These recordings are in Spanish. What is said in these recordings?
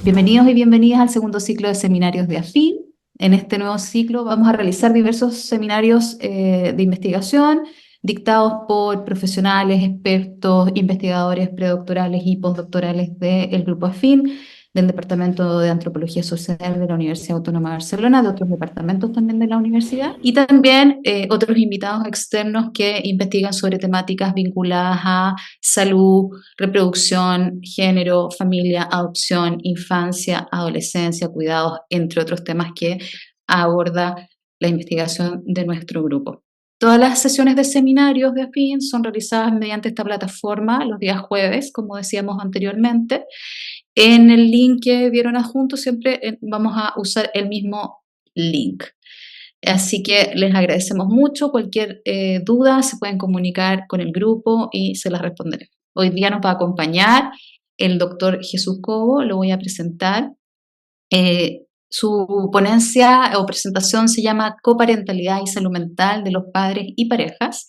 Bienvenidos y bienvenidas al segundo ciclo de seminarios de AFIN. En este nuevo ciclo vamos a realizar diversos seminarios de investigación dictados por profesionales, expertos, investigadores predoctorales y postdoctorales del Grupo AFIN, del Departamento de Antropología Social de la Universidad Autónoma de Barcelona, de otros departamentos también de la universidad, y también otros invitados externos que investigan sobre temáticas vinculadas a salud, reproducción, género, familia, adopción, infancia, adolescencia, cuidados, entre otros temas que aborda la investigación de nuestro grupo. Todas las sesiones de seminarios de AFIN son realizadas mediante esta plataforma los días jueves, como decíamos anteriormente. En el link que vieron adjunto siempre vamos a usar el mismo link. Así que les agradecemos mucho. Cualquier duda se pueden comunicar con el grupo y se las responderé. Hoy día nos va a acompañar el doctor Jesús Cobo, lo voy a presentar. Su ponencia o presentación se llama Coparentalidad y Salud Mental de los Padres y Parejas.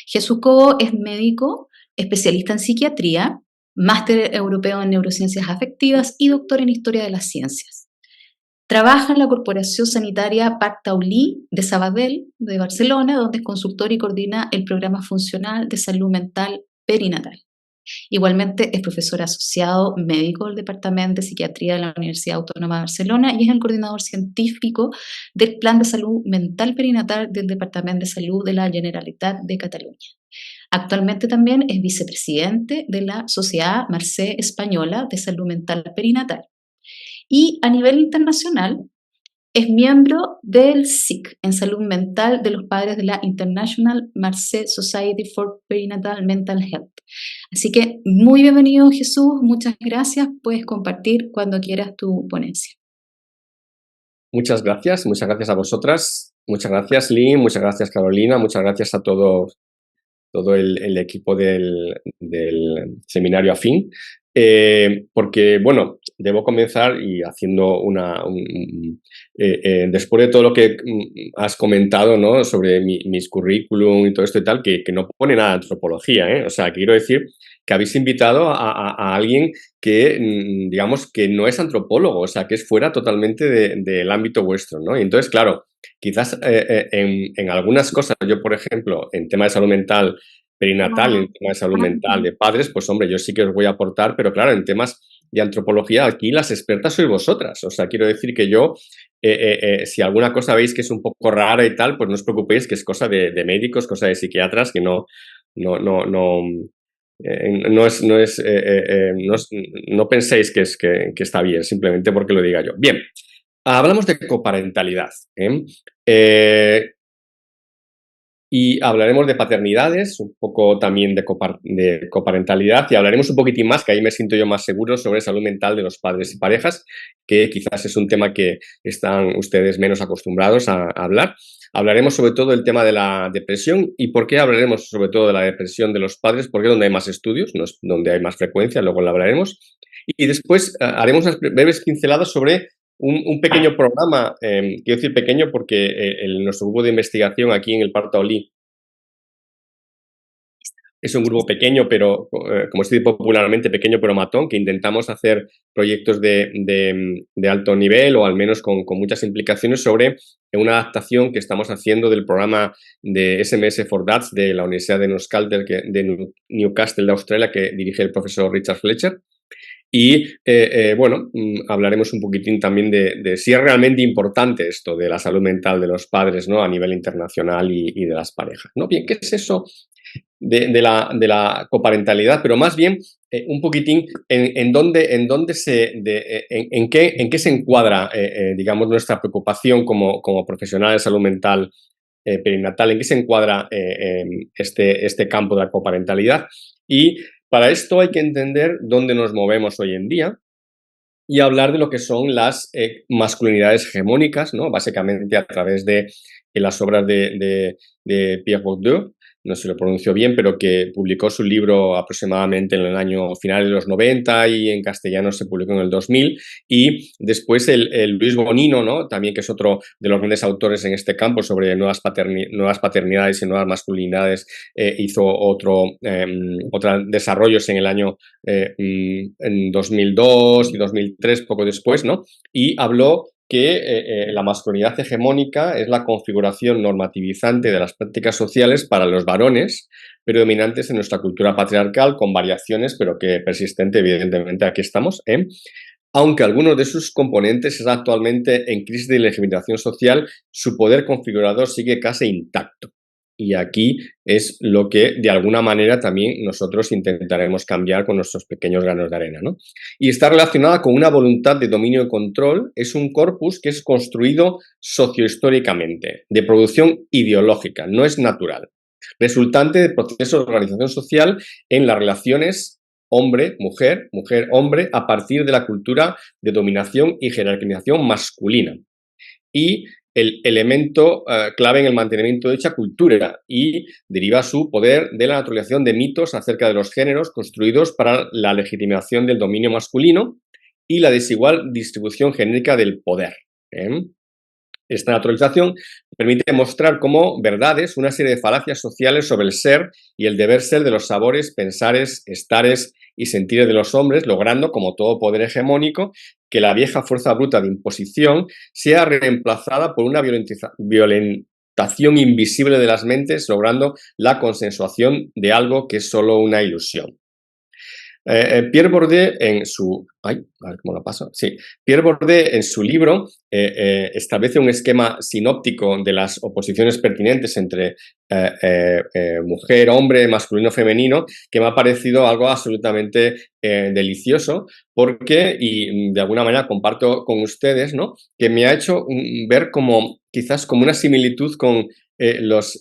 Jesús Cobo es médico, especialista en psiquiatría, máster europeo en neurociencias afectivas y doctor en historia de las ciencias. Trabaja en la Corporación Sanitaria Parc Taulí de Sabadell, de Barcelona, donde es consultor y coordina el programa funcional de salud mental perinatal. Igualmente es profesor asociado médico del Departamento de Psiquiatría de la Universidad Autónoma de Barcelona y es el coordinador científico del Plan de Salud Mental Perinatal del Departamento de Salud de la Generalitat de Cataluña. Actualmente también es vicepresidente de la Sociedad Mercè Española de Salud Mental Perinatal. Y a nivel internacional es miembro del SIC en salud mental de los padres de la International Mercè Society for Perinatal Mental Health. Así que muy bienvenido, Jesús, muchas gracias. Puedes compartir cuando quieras tu ponencia. Muchas gracias a vosotras, muchas gracias Lynn, muchas gracias Carolina, muchas gracias a todo el equipo del seminario AFIN, porque, bueno, debo comenzar y haciendo después de todo lo que has comentado, ¿no?, sobre mis currículum y todo esto y tal, que no pone nada de antropología, ¿eh? O sea, quiero decir que habéis invitado a alguien que, digamos, que no es antropólogo, o sea, que es fuera totalmente del ámbito vuestro, ¿no? Y entonces, claro, quizás en algunas cosas, yo, por ejemplo, en tema de salud mental perinatal, en tema de salud mental de padres, pues hombre, yo sí que os voy a aportar, pero claro, en temas de antropología, aquí las expertas sois vosotras. O sea, quiero decir que yo, si alguna cosa veis que es un poco rara y tal, pues no os preocupéis, que es cosa de médicos, cosa de psiquiatras, que no penséis que está bien, simplemente porque lo diga yo. Bien, hablamos de coparentalidad, y hablaremos de paternidades, un poco también de coparentalidad, y hablaremos un poquitín más, que ahí me siento yo más seguro, sobre salud mental de los padres y parejas, que quizás es un tema que están ustedes menos acostumbrados a hablar. Hablaremos sobre todo del tema de la depresión. ¿Y por qué hablaremos sobre todo de la depresión de los padres? Porque es donde hay más estudios, no es donde hay más frecuencia, luego lo hablaremos. Y después haremos unas breves pinceladas sobre un pequeño programa, quiero decir pequeño porque nuestro grupo de investigación aquí en el Parc Taulí es un grupo pequeño, pero como se dice popularmente, pequeño pero matón, que intentamos hacer proyectos de alto nivel o al menos con muchas implicaciones sobre una adaptación que estamos haciendo del programa de SMS for Dads de la Universidad de Newcastle de Australia, que dirige el profesor Richard Fletcher. Y, bueno, hablaremos un poquitín también de si es realmente importante esto de la salud mental de los padres, ¿no?, a nivel internacional y de las parejas, ¿no? Bien, ¿qué es eso de la coparentalidad? Pero más bien, un poquitín en qué se encuadra, digamos, nuestra preocupación como profesionales de salud mental perinatal, en qué se encuadra este campo de la coparentalidad. Y para esto hay que entender dónde nos movemos hoy en día y hablar de lo que son las masculinidades hegemónicas, ¿no?, básicamente a través de en las obras de Pierre Bourdieu, no sé si lo pronuncio bien, pero que publicó su libro aproximadamente en el año final de los 90 y en castellano se publicó en el 2000. Y después el Luis Bonino, ¿no? También, que es otro de los grandes autores en este campo sobre nuevas paternidades y nuevas masculinidades, hizo otros desarrollos en el año en 2002 y 2003, poco después, ¿no? Y habló que la masculinidad hegemónica es la configuración normativizante de las prácticas sociales para los varones predominantes en nuestra cultura patriarcal, con variaciones, pero que persistente, evidentemente, aquí estamos, aunque algunos de sus componentes es actualmente en crisis de legitimación social, su poder configurador sigue casi intacto. Y aquí es lo que, de alguna manera, también nosotros intentaremos cambiar con nuestros pequeños granos de arena, ¿no? Y está relacionada con una voluntad de dominio y control. Es un corpus que es construido sociohistóricamente, de producción ideológica, no es natural, resultante de procesos de organización social en las relaciones hombre-mujer, mujer-hombre, a partir de la cultura de dominación y jerarquización masculina. Y el elemento clave en el mantenimiento de dicha cultura y deriva su poder de la naturalización de mitos acerca de los géneros construidos para la legitimación del dominio masculino y la desigual distribución genérica del poder. Esta naturalización permite mostrar como verdades una serie de falacias sociales sobre el ser y el deber ser de los sabores, pensares, estares y sentires de los hombres, logrando, como todo poder hegemónico, que la vieja fuerza bruta de imposición sea reemplazada por una violentación invisible de las mentes, logrando la consensuación de algo que es solo una ilusión. Pierre Bourdieu en su... Ay, a ver cómo lo paso. Sí. Pierre Bourdieu en su libro establece un esquema sinóptico de las oposiciones pertinentes entre mujer, hombre, masculino, femenino, que me ha parecido algo absolutamente delicioso, porque, y de alguna manera comparto con ustedes, ¿no?, que me ha hecho ver como quizás como una similitud con los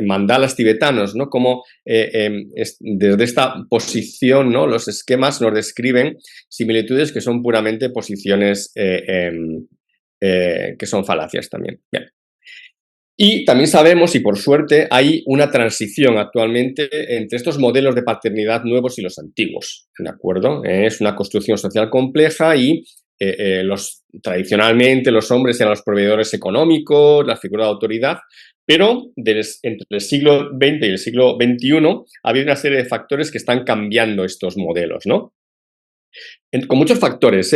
mandalas tibetanos, ¿no? Como desde esta posición, ¿no?, los esquemas nos describen similitudes que son puramente posiciones que son falacias también. Bien. Y también sabemos, y por suerte, hay una transición actualmente entre estos modelos de paternidad nuevos y los antiguos, ¿de acuerdo? Es una construcción social compleja y tradicionalmente los hombres eran los proveedores económicos, la figura de autoridad, pero entre el siglo XX y el siglo XXI ha habido una serie de factores que están cambiando estos modelos, ¿no? Con muchos factores.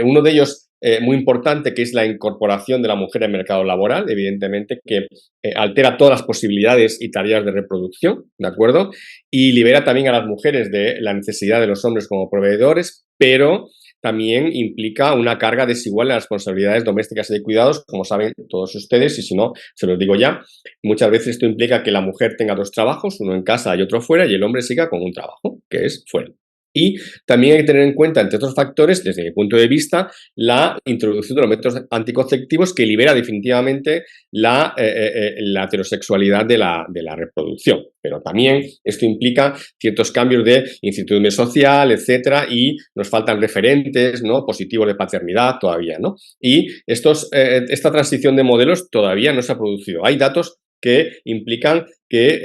Uno de ellos muy importante, que es la incorporación de la mujer al mercado laboral, evidentemente, que altera todas las posibilidades y tareas de reproducción, ¿de acuerdo? Y libera también a las mujeres de la necesidad de los hombres como proveedores, pero también implica una carga desigual en las responsabilidades domésticas y de cuidados, como saben todos ustedes, y si no, se los digo ya. Muchas veces esto implica que la mujer tenga dos trabajos, uno en casa y otro fuera, y el hombre siga con un trabajo, que es fuera. Y también hay que tener en cuenta, entre otros factores, desde mi punto de vista, la introducción de los métodos anticonceptivos, que libera definitivamente la heterosexualidad de la reproducción. Pero también esto implica ciertos cambios de incertidumbre social, etcétera, y nos faltan referentes, ¿no?, positivos de paternidad todavía, ¿no? Y esta transición de modelos todavía no se ha producido. Hay datos que implican que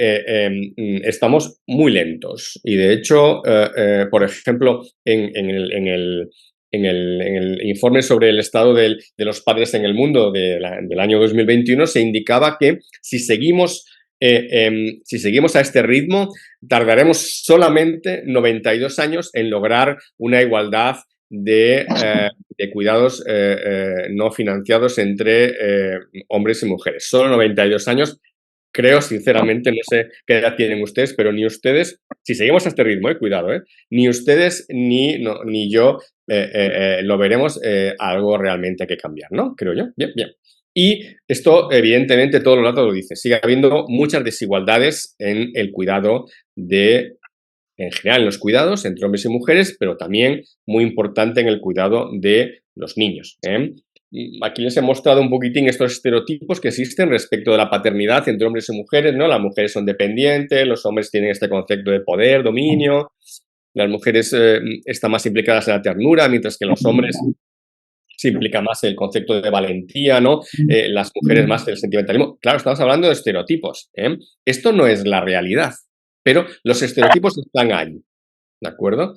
estamos muy lentos. Y de hecho, por ejemplo, en el informe sobre el estado de los padres en el mundo del año 2021 se indicaba que si seguimos a este ritmo, tardaremos solamente 92 años en lograr una igualdad de cuidados no financiados entre hombres y mujeres. Solo 92 años. Creo, sinceramente, no sé qué edad tienen ustedes, pero ni ustedes, si seguimos a este ritmo, cuidado, ni ustedes ni yo lo veremos algo realmente que cambiar, ¿no? Creo yo. Bien, bien. Y esto, evidentemente, todos los datos lo dicen. Sigue habiendo muchas desigualdades en el cuidado en general, en los cuidados entre hombres y mujeres, pero también muy importante en el cuidado de los niños. Aquí les he mostrado un poquitín estos estereotipos que existen respecto de la paternidad entre hombres y mujeres, ¿no? Las mujeres son dependientes, los hombres tienen este concepto de poder, dominio, las mujeres están más implicadas en la ternura, mientras que los hombres se implica más el concepto de valentía, ¿no? Las mujeres más del sentimentalismo. Claro, estamos hablando de estereotipos, ¿eh? Esto no es la realidad, pero los estereotipos están ahí, ¿de acuerdo?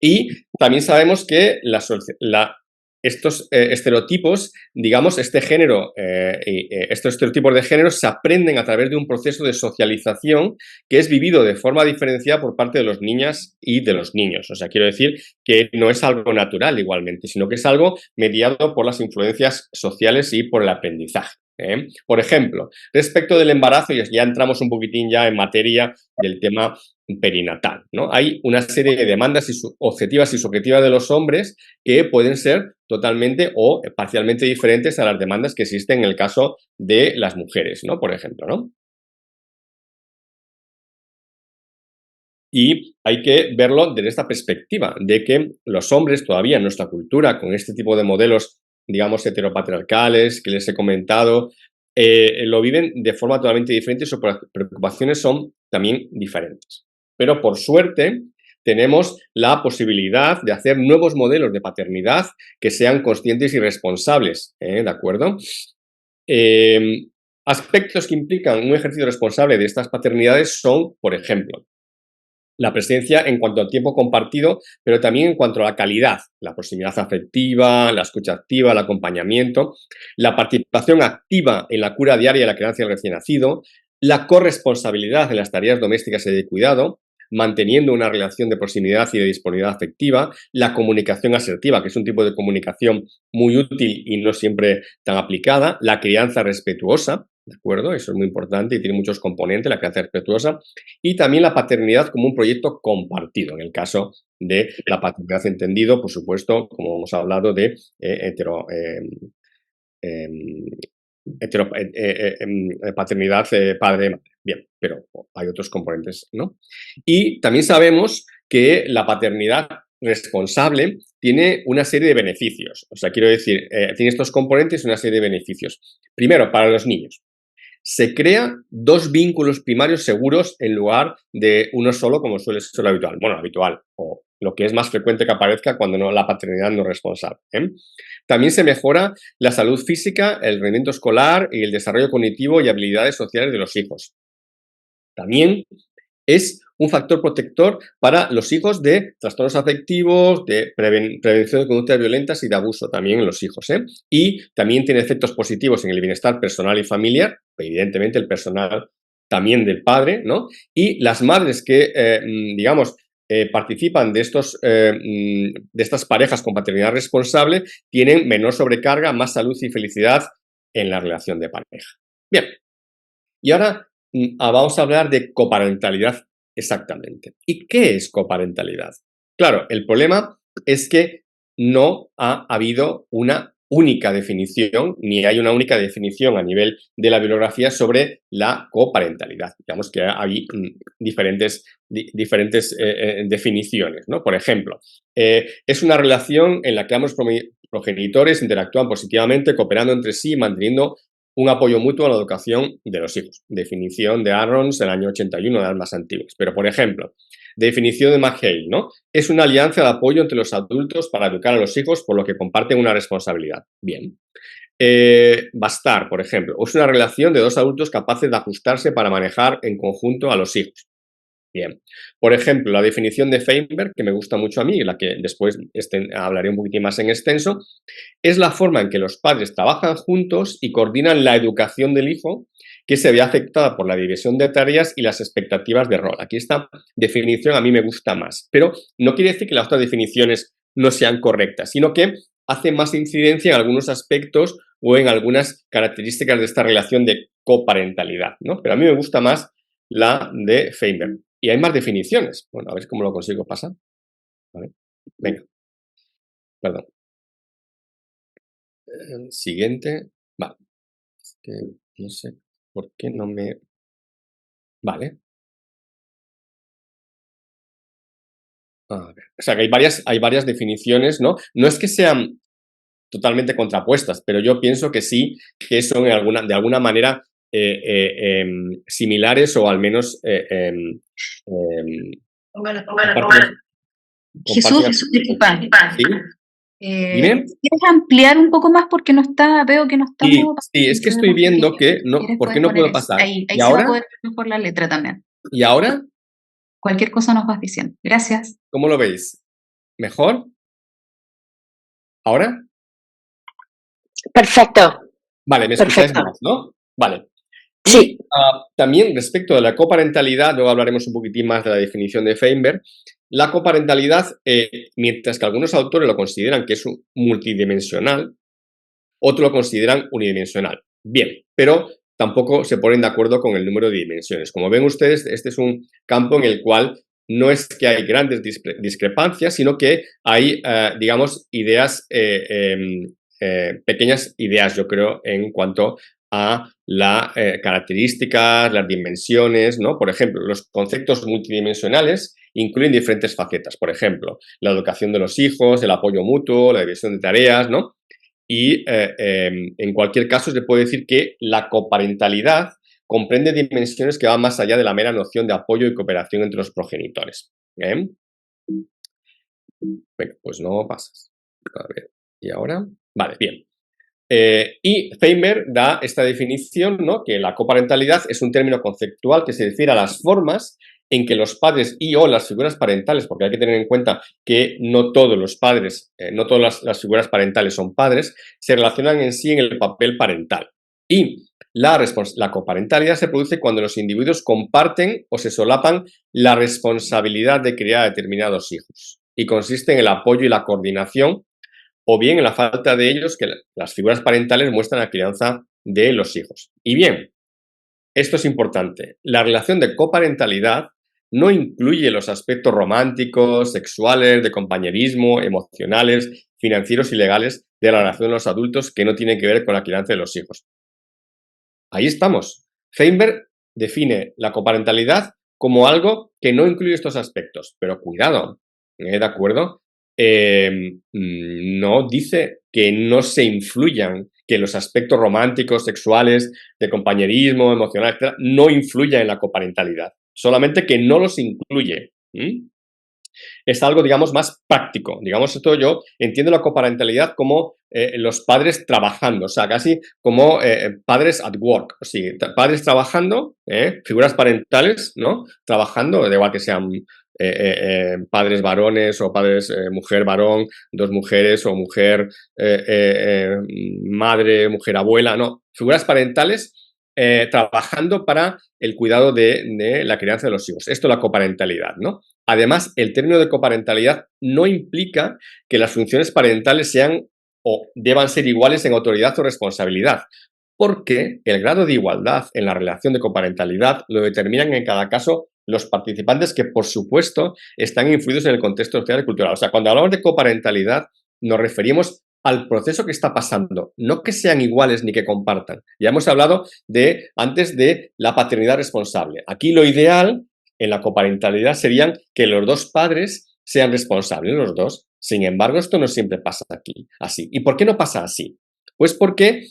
Y también sabemos que estos estereotipos, digamos, este género, estos estereotipos de género se aprenden a través de un proceso de socialización que es vivido de forma diferenciada por parte de las niñas y de los niños. O sea, quiero decir que no es algo natural igualmente, sino que es algo mediado por las influencias sociales y por el aprendizaje. Por ejemplo, respecto del embarazo, y ya entramos un poquitín ya en materia del tema perinatal, ¿no? Hay una serie de demandas objetivas y subjetivas de los hombres que pueden ser totalmente o parcialmente diferentes a las demandas que existen en el caso de las mujeres, ¿no? Por ejemplo, ¿no? Y hay que verlo desde esta perspectiva, de que los hombres todavía en nuestra cultura, con este tipo de modelos, digamos, heteropatriarcales que les he comentado, lo viven de forma totalmente diferente y sus preocupaciones son también diferentes. Pero por suerte tenemos la posibilidad de hacer nuevos modelos de paternidad que sean conscientes y responsables, ¿de acuerdo? Eh, Aspectos que implican un ejercicio responsable de estas paternidades son, por ejemplo, la presencia en cuanto al tiempo compartido, pero también en cuanto a la calidad, la proximidad afectiva, la escucha activa, el acompañamiento, la participación activa en la cura diaria de la crianza del recién nacido, la corresponsabilidad en las tareas domésticas y de cuidado, manteniendo una relación de proximidad y de disponibilidad afectiva, la comunicación asertiva, que es un tipo de comunicación muy útil y no siempre tan aplicada, la crianza respetuosa, ¿de acuerdo? Eso es muy importante y tiene muchos componentes, la crianza respetuosa, y también la paternidad como un proyecto compartido, en el caso de la paternidad entendido, por supuesto, como hemos hablado, de em, paternidad padre-madre. Bien, pero hay otros componentes, ¿no? Y también sabemos que la paternidad responsable tiene una serie de beneficios. O sea, quiero decir, tiene estos componentes y una serie de beneficios. Primero, para los niños. Se crean dos vínculos primarios seguros en lugar de uno solo, como suele ser habitual. Bueno, habitual, o lo que es más frecuente que aparezca cuando no, la paternidad no es responsable. También se mejora la salud física, el rendimiento escolar y el desarrollo cognitivo y habilidades sociales de los hijos. También es un factor protector para los hijos de trastornos afectivos, de prevención de conductas violentas y de abuso también en los hijos. Y también tiene efectos positivos en el bienestar personal y familiar, evidentemente el personal también del padre, ¿no? Y las madres que, digamos, participan de estas parejas con paternidad responsable tienen menor sobrecarga, más salud y felicidad en la relación de pareja. Bien, y ahora vamos a hablar de coparentalidad exactamente. ¿Y qué es coparentalidad? Claro, el problema es que no ha habido una única definición, ni hay una única definición a nivel de la bibliografía sobre la coparentalidad. Digamos que hay diferentes definiciones, ¿no? Por ejemplo, es una relación en la que ambos progenitores interactúan positivamente, cooperando entre sí, manteniendo un apoyo mutuo a la educación de los hijos. Definición de Arons del año 81, de las más antiguas. Pero, por ejemplo, definición de McHale, ¿no? Es una alianza de apoyo entre los adultos para educar a los hijos, por lo que comparten una responsabilidad. Bien. Bastar, por ejemplo, es una relación de dos adultos capaces de ajustarse para manejar en conjunto a los hijos. Bien. Por ejemplo, la definición de Feinberg, que me gusta mucho a mí, la que después hablaré un poquitín más en extenso, es la forma en que los padres trabajan juntos y coordinan la educación del hijo que se ve afectada por la división de tareas y las expectativas de rol. Aquí esta definición a mí me gusta más, pero no quiere decir que las otras definiciones no sean correctas, sino que hace más incidencia en algunos aspectos o en algunas características de esta relación de coparentalidad, ¿no? Pero a mí me gusta más la de Feinberg. Y hay más definiciones. Bueno, a ver cómo lo consigo pasar. Vale. Venga. Perdón. Siguiente. Vale. Es que no sé por qué no me... Vale. A ver. O sea, que hay varias definiciones, ¿no? No es que sean totalmente contrapuestas, pero yo pienso que sí que son de alguna manera similares o al menos Bueno, comparten, Jesús, comparten- disculpa, ¿Sí? Dime. ¿Quieres ampliar un poco más? Porque no está, veo que no Sí, estamos sí, es que en estoy muy viendo pequeño. que Si no, quieres ¿por qué puedes no poner puedo eso. pasar? Ahí ¿Y se va a ahora? poder ver mejor la letra también. ¿Y ahora? Cualquier cosa nos vas diciendo. Gracias. ¿Cómo lo veis? ¿Mejor? ¿Ahora? Perfecto, Vale, me escucháis perfecto. más, ¿no? Vale. Y Sí, también respecto de la coparentalidad, luego hablaremos un poquitín más de la definición de Feinberg. La coparentalidad, mientras que algunos autores lo consideran que es multidimensional, otros lo consideran unidimensional. Bien, pero tampoco se ponen de acuerdo con el número de dimensiones. Como ven ustedes, este es un campo en el cual no es que hay grandes discrepancias, sino que hay, digamos, ideas, pequeñas ideas, yo creo, en cuanto a las características, las dimensiones, ¿no? Por ejemplo, los conceptos multidimensionales incluyen diferentes facetas. Por ejemplo, la educación de los hijos, el apoyo mutuo, la división de tareas, ¿no? Y en cualquier caso se puede decir que la coparentalidad comprende dimensiones que van más allá de la mera noción de apoyo y cooperación entre los progenitores. ¿Eh? Venga, pues no pasas. A ver, ¿y ahora? Vale, bien. Y Feinberg da esta definición, ¿no? Que la coparentalidad es un término conceptual que se refiere a las formas en que los padres y o las figuras parentales, porque hay que tener en cuenta que no todos los padres, no todas las figuras parentales son padres, se relacionan en sí en el papel parental. Y la coparentalidad se produce cuando los individuos comparten o se solapan la responsabilidad de criar a determinados hijos y consiste en el apoyo y la coordinación o bien en la falta de ellos que las figuras parentales muestran la crianza de los hijos. Y bien, esto es importante, la relación de coparentalidad no incluye los aspectos románticos, sexuales, de compañerismo, emocionales, financieros y legales de la relación de los adultos que no tienen que ver con la crianza de los hijos. Ahí estamos. Feinberg define la coparentalidad como algo que no incluye estos aspectos, pero cuidado, ¿de acuerdo? No dice que no se influyan, que los aspectos románticos, sexuales, de compañerismo, emocional, etc., no influyan en la coparentalidad, solamente que no los incluye. Es algo, digamos, más práctico. Digamos, esto yo entiendo la coparentalidad como los padres trabajando, o sea, casi como padres at work, sí, padres trabajando, figuras parentales, ¿no? Trabajando, da igual que sean padres varones o padres mujer varón, dos mujeres o mujer madre, mujer abuela, no, figuras parentales trabajando para el cuidado de la crianza de los hijos. Esto es la coparentalidad, ¿no? Además, el término de coparentalidad no implica que las funciones parentales sean o deban ser iguales en autoridad o responsabilidad, porque el grado de igualdad en la relación de coparentalidad lo determinan en cada caso los participantes que, por supuesto, están influidos en el contexto social y cultural. O sea, cuando hablamos de coparentalidad, nos referimos al proceso que está pasando, no que sean iguales ni que compartan. Ya hemos hablado antes de la paternidad responsable. Aquí lo ideal en la coparentalidad serían que los dos padres sean responsables, los dos. Sin embargo, esto no siempre pasa aquí, así. ¿Y por qué no pasa así? Pues porque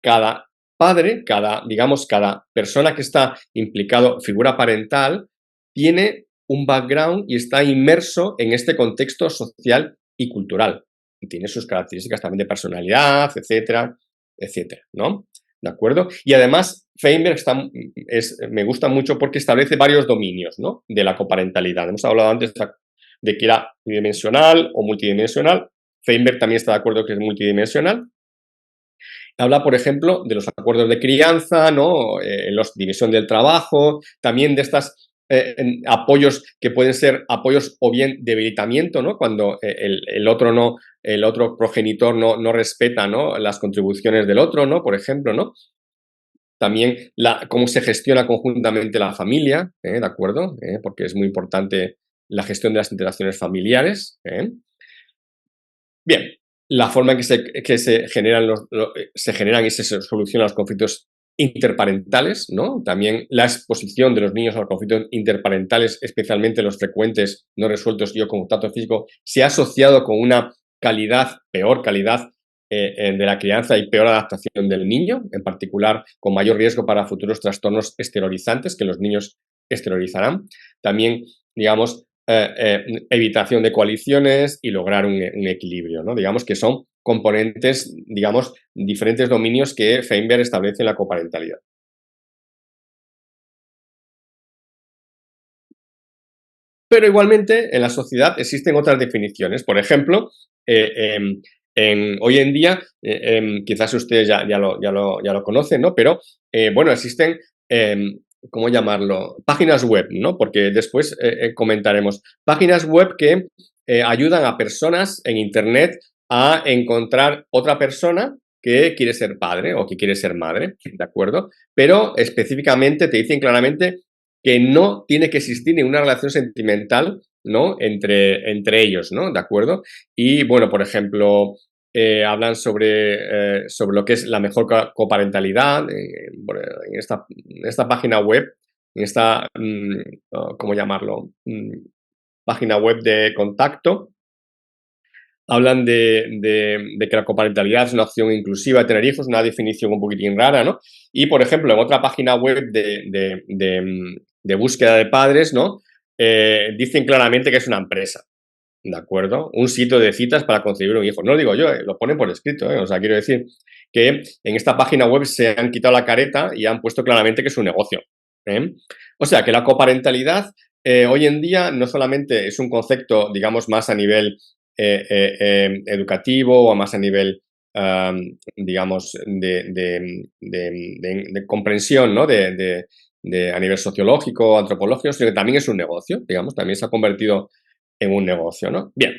cada padre, digamos, cada persona que está implicado, figura parental, tiene un background y está inmerso en este contexto social y cultural. Y tiene sus características también de personalidad, etcétera, etcétera, ¿no? ¿De acuerdo? Y además, Feinberg me gusta mucho porque establece varios dominios, ¿no? De la coparentalidad. Hemos hablado antes de que era bidimensional o multidimensional. Feinberg también está de acuerdo que es multidimensional. Habla, por ejemplo, de los acuerdos de crianza, ¿no? La división del trabajo, también de estos apoyos que pueden ser apoyos o bien debilitamiento, ¿no? Cuando el otro progenitor no respeta, ¿no? Las contribuciones del otro, ¿no? Por ejemplo, ¿no? También cómo se gestiona conjuntamente la familia, ¿de acuerdo? Porque es muy importante la gestión de las interacciones familiares. Bien, la forma en que se generan y se solucionan los conflictos interparentales, ¿no? También la exposición de los niños a los conflictos interparentales, especialmente los frecuentes no resueltos y o con contacto físico, se ha asociado con una peor calidad de la crianza y peor adaptación del niño, en particular con mayor riesgo para futuros trastornos esterorizantes que los niños esterorizarán. También, digamos, evitación de coaliciones y lograr un equilibrio, ¿no? Digamos que son componentes, digamos, diferentes dominios que Feinberg establece en la coparentalidad. Pero igualmente en la sociedad existen otras definiciones. Por ejemplo, hoy en día, quizás ustedes ya lo conocen, ¿no? Pero bueno, existen, ¿cómo llamarlo? Páginas web, ¿no? Porque después comentaremos. Páginas web que ayudan a personas en Internet a encontrar otra persona que quiere ser padre o que quiere ser madre, ¿de acuerdo? Pero específicamente te dicen claramente que no tiene que existir ninguna relación sentimental, ¿no? Entre ellos, ¿no? ¿De acuerdo? Y bueno, por ejemplo, hablan sobre lo que es la mejor coparentalidad bueno, en esta página web, en esta, ¿cómo llamarlo? Página web de contacto. Hablan de que la coparentalidad es una opción inclusiva de tener hijos, una definición un poquitín rara, ¿no? Y, por ejemplo, en otra página web de búsqueda de padres, ¿no? Dicen claramente que es una empresa, ¿de acuerdo? Un sitio de citas para concebir un hijo. No lo digo yo, lo ponen por escrito, ¿eh? O sea, quiero decir que en esta página web se han quitado la careta y han puesto claramente que es un negocio, ¿eh? O sea, que la coparentalidad hoy en día no solamente es un concepto, digamos, más a nivel educativo o más a nivel, digamos, de comprensión, ¿no? A nivel sociológico, antropológico, sino que también es un negocio, digamos, también se ha convertido en un negocio, ¿no? Bien,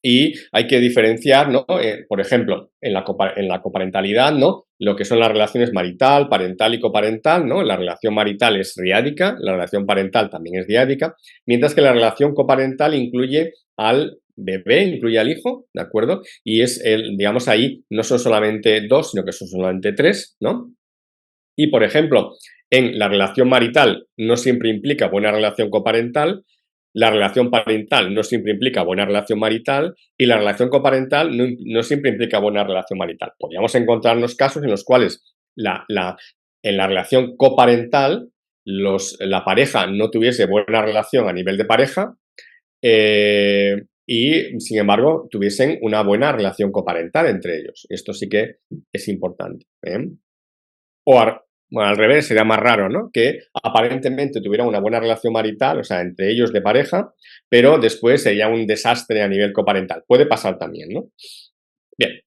y hay que diferenciar, ¿no? Por ejemplo, en la coparentalidad, ¿no? Lo que son las relaciones marital, parental y coparental, ¿no? La relación marital es diádica, la relación parental también es diádica, mientras que la relación coparental incluye al bebé, incluye al hijo, ¿de acuerdo? Y es digamos, ahí no son solamente dos, sino que son solamente tres, ¿no? Y, por ejemplo, en la relación marital no siempre implica buena relación coparental, la relación parental no siempre implica buena relación marital y la relación coparental no siempre implica buena relación marital. Podríamos encontrarnos casos en los cuales en la relación coparental la pareja no tuviese buena relación a nivel de pareja y, sin embargo, tuviesen una buena relación coparental entre ellos. Esto sí que es importante. O bueno, al revés, sería más raro, ¿no? Que aparentemente tuvieran una buena relación marital, o sea, entre ellos de pareja, pero después sería un desastre a nivel coparental. Puede pasar también, ¿no? Bien.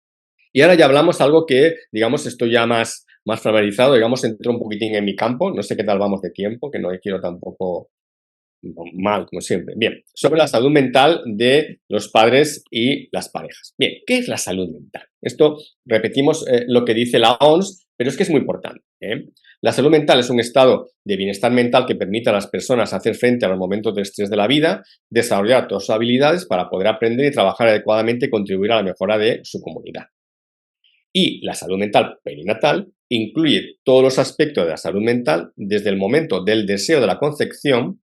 Y ahora ya hablamos algo que, digamos, estoy ya más familiarizado, digamos, entró un poquitín en mi campo. No sé qué tal vamos de tiempo, que no quiero tampoco mal, como siempre. Bien, sobre la salud mental de los padres y las parejas. Bien, ¿qué es la salud mental? Esto repetimos lo que dice la OMS, pero es que es muy importante. La salud mental es un estado de bienestar mental que permite a las personas hacer frente a los momentos de estrés de la vida, desarrollar todas sus habilidades para poder aprender y trabajar adecuadamente y contribuir a la mejora de su comunidad. Y la salud mental perinatal incluye todos los aspectos de la salud mental desde el momento del deseo de la concepción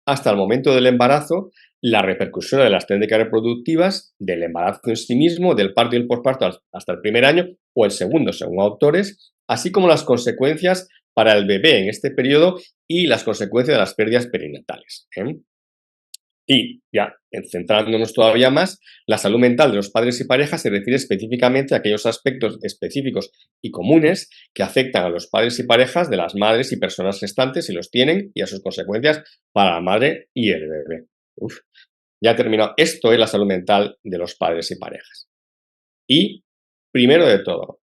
hasta el momento del embarazo, la repercusión de las técnicas reproductivas, del embarazo en sí mismo, del parto y el posparto hasta el primer año o el segundo, según autores, así como las consecuencias para el bebé en este periodo y las consecuencias de las pérdidas perinatales. Y ya, centrándonos todavía más, la salud mental de los padres y parejas se refiere específicamente a aquellos aspectos específicos y comunes que afectan a los padres y parejas de las madres y personas gestantes si los tienen y a sus consecuencias para la madre y el bebé. Uf, ya he terminado. Esto es la salud mental de los padres y parejas. Y, primero de todo,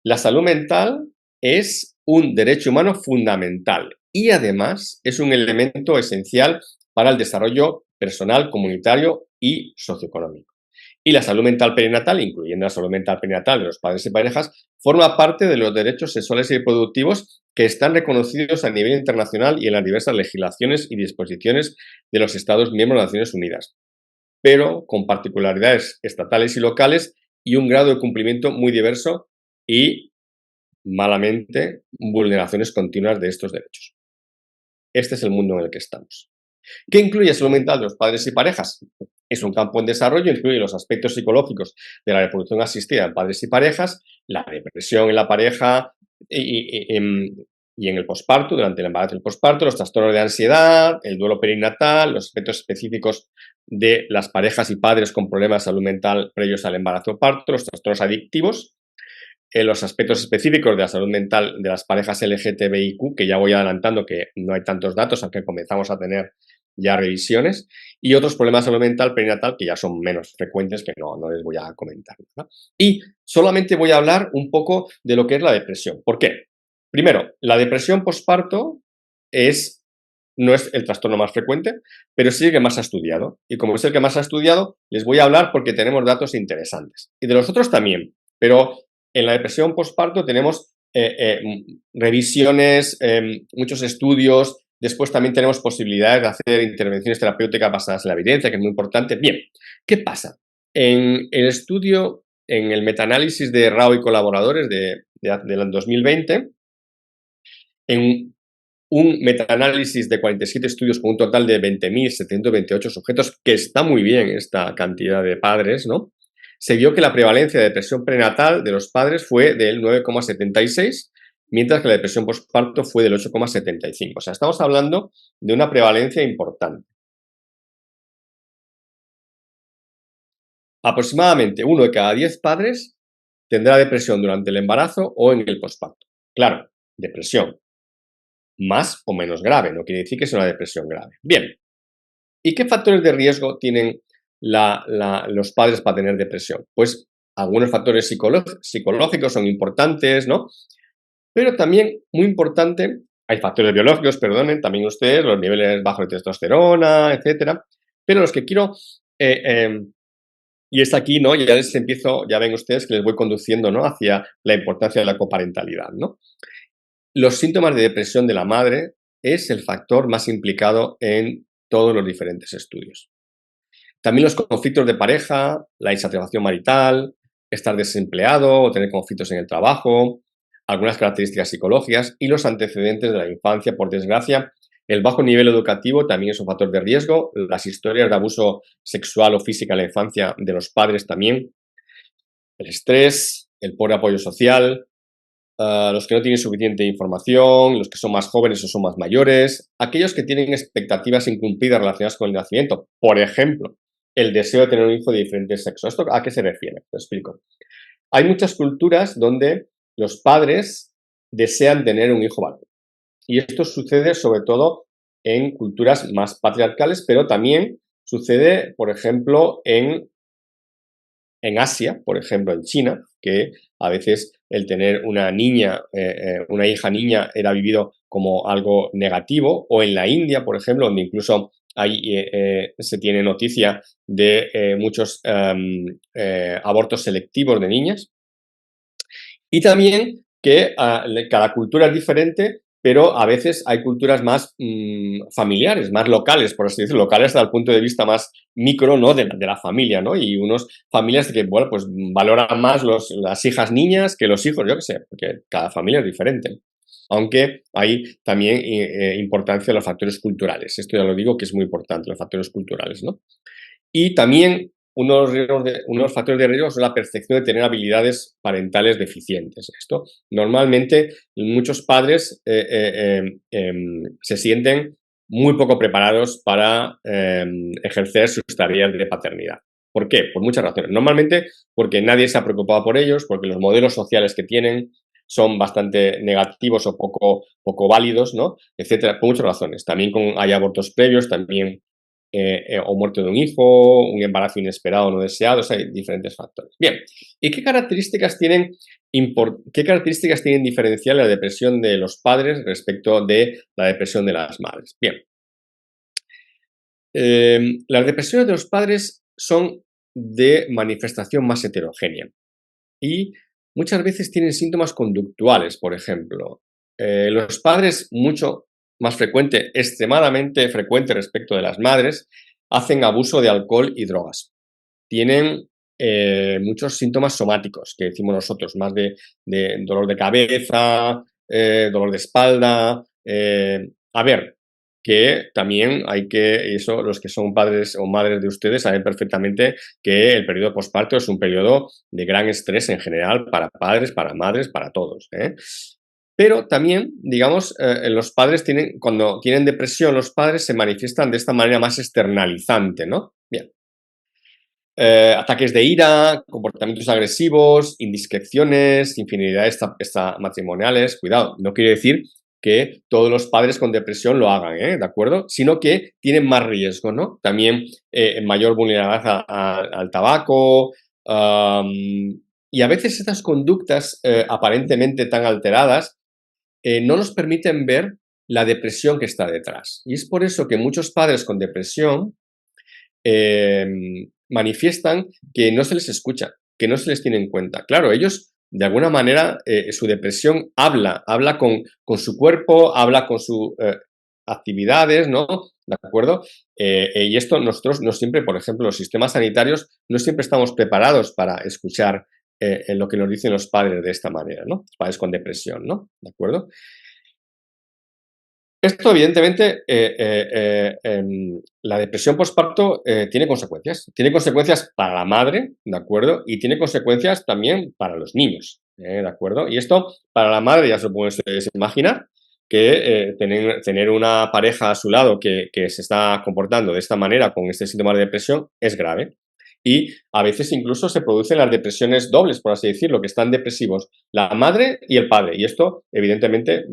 la salud mental es un derecho humano fundamental y además es un elemento esencial para el desarrollo personal, comunitario y socioeconómico. Y la salud mental perinatal, incluyendo la salud mental perinatal de los padres y parejas, forma parte de los derechos sexuales y reproductivos que están reconocidos a nivel internacional y en las diversas legislaciones y disposiciones de los Estados miembros de las Naciones Unidas, pero con particularidades estatales y locales y un grado de cumplimiento muy diverso y, malamente, vulneraciones continuas de estos derechos. Este es el mundo en el que estamos. ¿Qué incluye salud mental de los padres y parejas? Es un campo en desarrollo, incluye los aspectos psicológicos de la reproducción asistida en padres y parejas, la depresión en la pareja y y en el posparto, durante el embarazo y el posparto, los trastornos de ansiedad, el duelo perinatal, los aspectos específicos de las parejas y padres con problemas de salud mental previos al embarazo o parto, los trastornos adictivos, los aspectos específicos de la salud mental de las parejas LGTBIQ, que ya voy adelantando que no hay tantos datos, aunque comenzamos a tener ya revisiones, y otros problemas de salud mental perinatal que ya son menos frecuentes, que no les voy a comentar, ¿no? Y solamente voy a hablar un poco de lo que es la depresión. ¿Por qué? Primero, la depresión posparto no es el trastorno más frecuente, pero sí el que más ha estudiado. Y como es el que más ha estudiado, les voy a hablar porque tenemos datos interesantes. Y de los otros también, pero en la depresión postparto tenemos revisiones, muchos estudios. Después también tenemos posibilidades de hacer intervenciones terapéuticas basadas en la evidencia, que es muy importante. Bien, ¿qué pasa? En el estudio, en el metaanálisis de Rao y colaboradores del 2020, en un metaanálisis de 47 estudios con un total de 20.728 sujetos, que está muy bien esta cantidad de padres, ¿no? Se vio que la prevalencia de depresión prenatal de los padres fue del 9,76, mientras que la depresión postparto fue del 8,75. O sea, estamos hablando de una prevalencia importante. Aproximadamente 1 de cada 10 padres tendrá depresión durante el embarazo o en el posparto. Claro, depresión. Más o menos grave, no quiere decir que sea una depresión grave. Bien, ¿y qué factores de riesgo tienen los padres para tener depresión? Pues algunos factores psicológicos son importantes, ¿no? Pero también, muy importante, hay factores biológicos, perdonen, también ustedes, los niveles bajos de testosterona, etcétera. Pero los que quiero, y es aquí, ¿no? Ya ven ustedes que les voy conduciendo, ¿no? Hacia la importancia de la coparentalidad, ¿no? Los síntomas de depresión de la madre es el factor más implicado en todos los diferentes estudios. También los conflictos de pareja, la insatisfacción marital, estar desempleado o tener conflictos en el trabajo, algunas características psicológicas y los antecedentes de la infancia. Por desgracia, el bajo nivel educativo también es un factor de riesgo, las historias de abuso sexual o físico en la infancia de los padres también, el estrés, el pobre apoyo social, los que no tienen suficiente información, los que son más jóvenes o son más mayores, aquellos que tienen expectativas incumplidas relacionadas con el nacimiento. Por ejemplo, el deseo de tener un hijo de diferente sexo. ¿Esto a qué se refiere? Te explico. Hay muchas culturas donde los padres desean tener un hijo varón. Y esto sucede sobre todo en culturas más patriarcales, pero también sucede, por ejemplo, en Asia, por ejemplo, en China, que a veces el tener una niña, una hija niña era vivido como algo negativo, o en la India, por ejemplo, donde incluso se tiene noticia de muchos abortos selectivos de niñas. Y también que cada cultura es diferente, pero a veces hay culturas más familiares, más locales, por así decirlo, locales desde el punto de vista más micro, ¿no? De la familia, ¿no? Y unos familias que, bueno, pues valoran más las hijas niñas que los hijos, yo qué sé, porque cada familia es diferente. Aunque hay también importancia de los factores culturales. Esto ya lo digo que es muy importante, los factores culturales, ¿no? Y también unos factores de riesgo son la percepción de tener habilidades parentales deficientes. Esto normalmente muchos padres se sienten muy poco preparados para ejercer sus tareas de paternidad. ¿Por qué? Por muchas razones. Normalmente porque nadie se ha preocupado por ellos, porque los modelos sociales que tienen son bastante negativos o poco válidos, ¿no? Etcétera, por muchas razones. También hay abortos previos, también o muerte de un hijo, un embarazo inesperado no deseado, o sea, hay diferentes factores. Bien, ¿y qué características tienen diferencial la depresión de los padres respecto de la depresión de las madres? Bien, las depresiones de los padres son de manifestación más heterogénea y muchas veces tienen síntomas conductuales, por ejemplo. Los padres, mucho más frecuente, extremadamente frecuente respecto de las madres, hacen abuso de alcohol y drogas. Tienen muchos síntomas somáticos, que decimos nosotros, más de dolor de cabeza, dolor de espalda. A ver, que también los que son padres o madres de ustedes saben perfectamente que el periodo posparto es un periodo de gran estrés en general para padres, para madres, para todos, ¿eh? Pero también, digamos, los padres cuando tienen depresión, los padres se manifiestan de esta manera más externalizante, ¿no? Bien. Ataques de ira, comportamientos agresivos, indiscreciones, infidelidades extramatrimoniales. Cuidado, no quiere decir que todos los padres con depresión lo hagan, ¿de acuerdo? Sino que tienen más riesgo, ¿no? También mayor vulnerabilidad al tabaco. Y a veces estas conductas aparentemente tan alteradas no nos permiten ver la depresión que está detrás. Y es por eso que muchos padres con depresión manifiestan que no se les escucha, que no se les tiene en cuenta. Claro, ellos, de alguna manera, su depresión habla con su cuerpo, habla con sus actividades, ¿no? ¿De acuerdo? Y esto nosotros no siempre, por ejemplo, los sistemas sanitarios, no siempre estamos preparados para escuchar lo que nos dicen los padres de esta manera, ¿no? Los padres con depresión, ¿no? ¿De acuerdo? Esto, evidentemente, la depresión postparto tiene consecuencias. Tiene consecuencias para la madre, ¿de acuerdo? Y tiene consecuencias también para los niños, ¿de acuerdo? Y esto, para la madre, ya se lo pueden ustedes imaginar, que tener una pareja a su lado que se está comportando de esta manera, con este síntoma de depresión, es grave. Y a veces incluso se producen las depresiones dobles, por así decirlo, que están depresivos la madre y el padre. Y esto, evidentemente,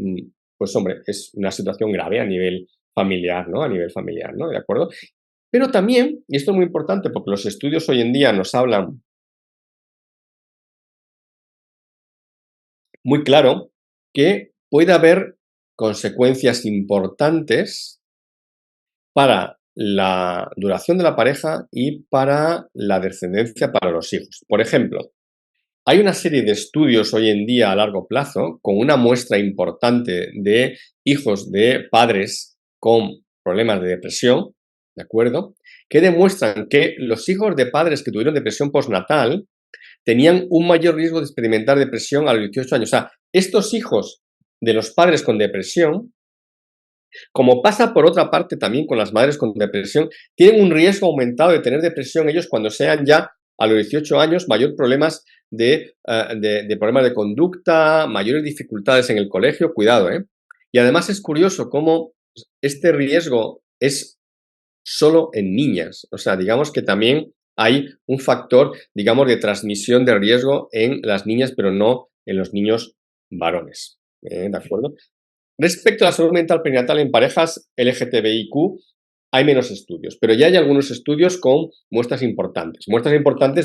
pues hombre, es una situación grave a nivel familiar, ¿no? A nivel familiar, ¿no? ¿De acuerdo? Pero también, y esto es muy importante porque los estudios hoy en día nos hablan muy claro que puede haber consecuencias importantes para la duración de la pareja y para la descendencia para los hijos. Por ejemplo, hay una serie de estudios hoy en día a largo plazo con una muestra importante de hijos de padres con problemas de depresión, ¿de acuerdo? Que demuestran que los hijos de padres que tuvieron depresión postnatal tenían un mayor riesgo de experimentar depresión a los 18 años. O sea, estos hijos de los padres con depresión, como pasa por otra parte también con las madres con depresión, tienen un riesgo aumentado de tener depresión ellos cuando sean ya a los 18 años, mayor problemas de problemas de conducta, mayores dificultades en el colegio, cuidado, ¿eh? Y además es curioso cómo este riesgo es solo en niñas, o sea, digamos que también hay un factor, digamos, de transmisión de riesgo en las niñas, pero no en los niños varones, ¿de acuerdo? Respecto a la salud mental perinatal en parejas LGTBIQ, hay menos estudios, pero ya hay algunos estudios con muestras importantes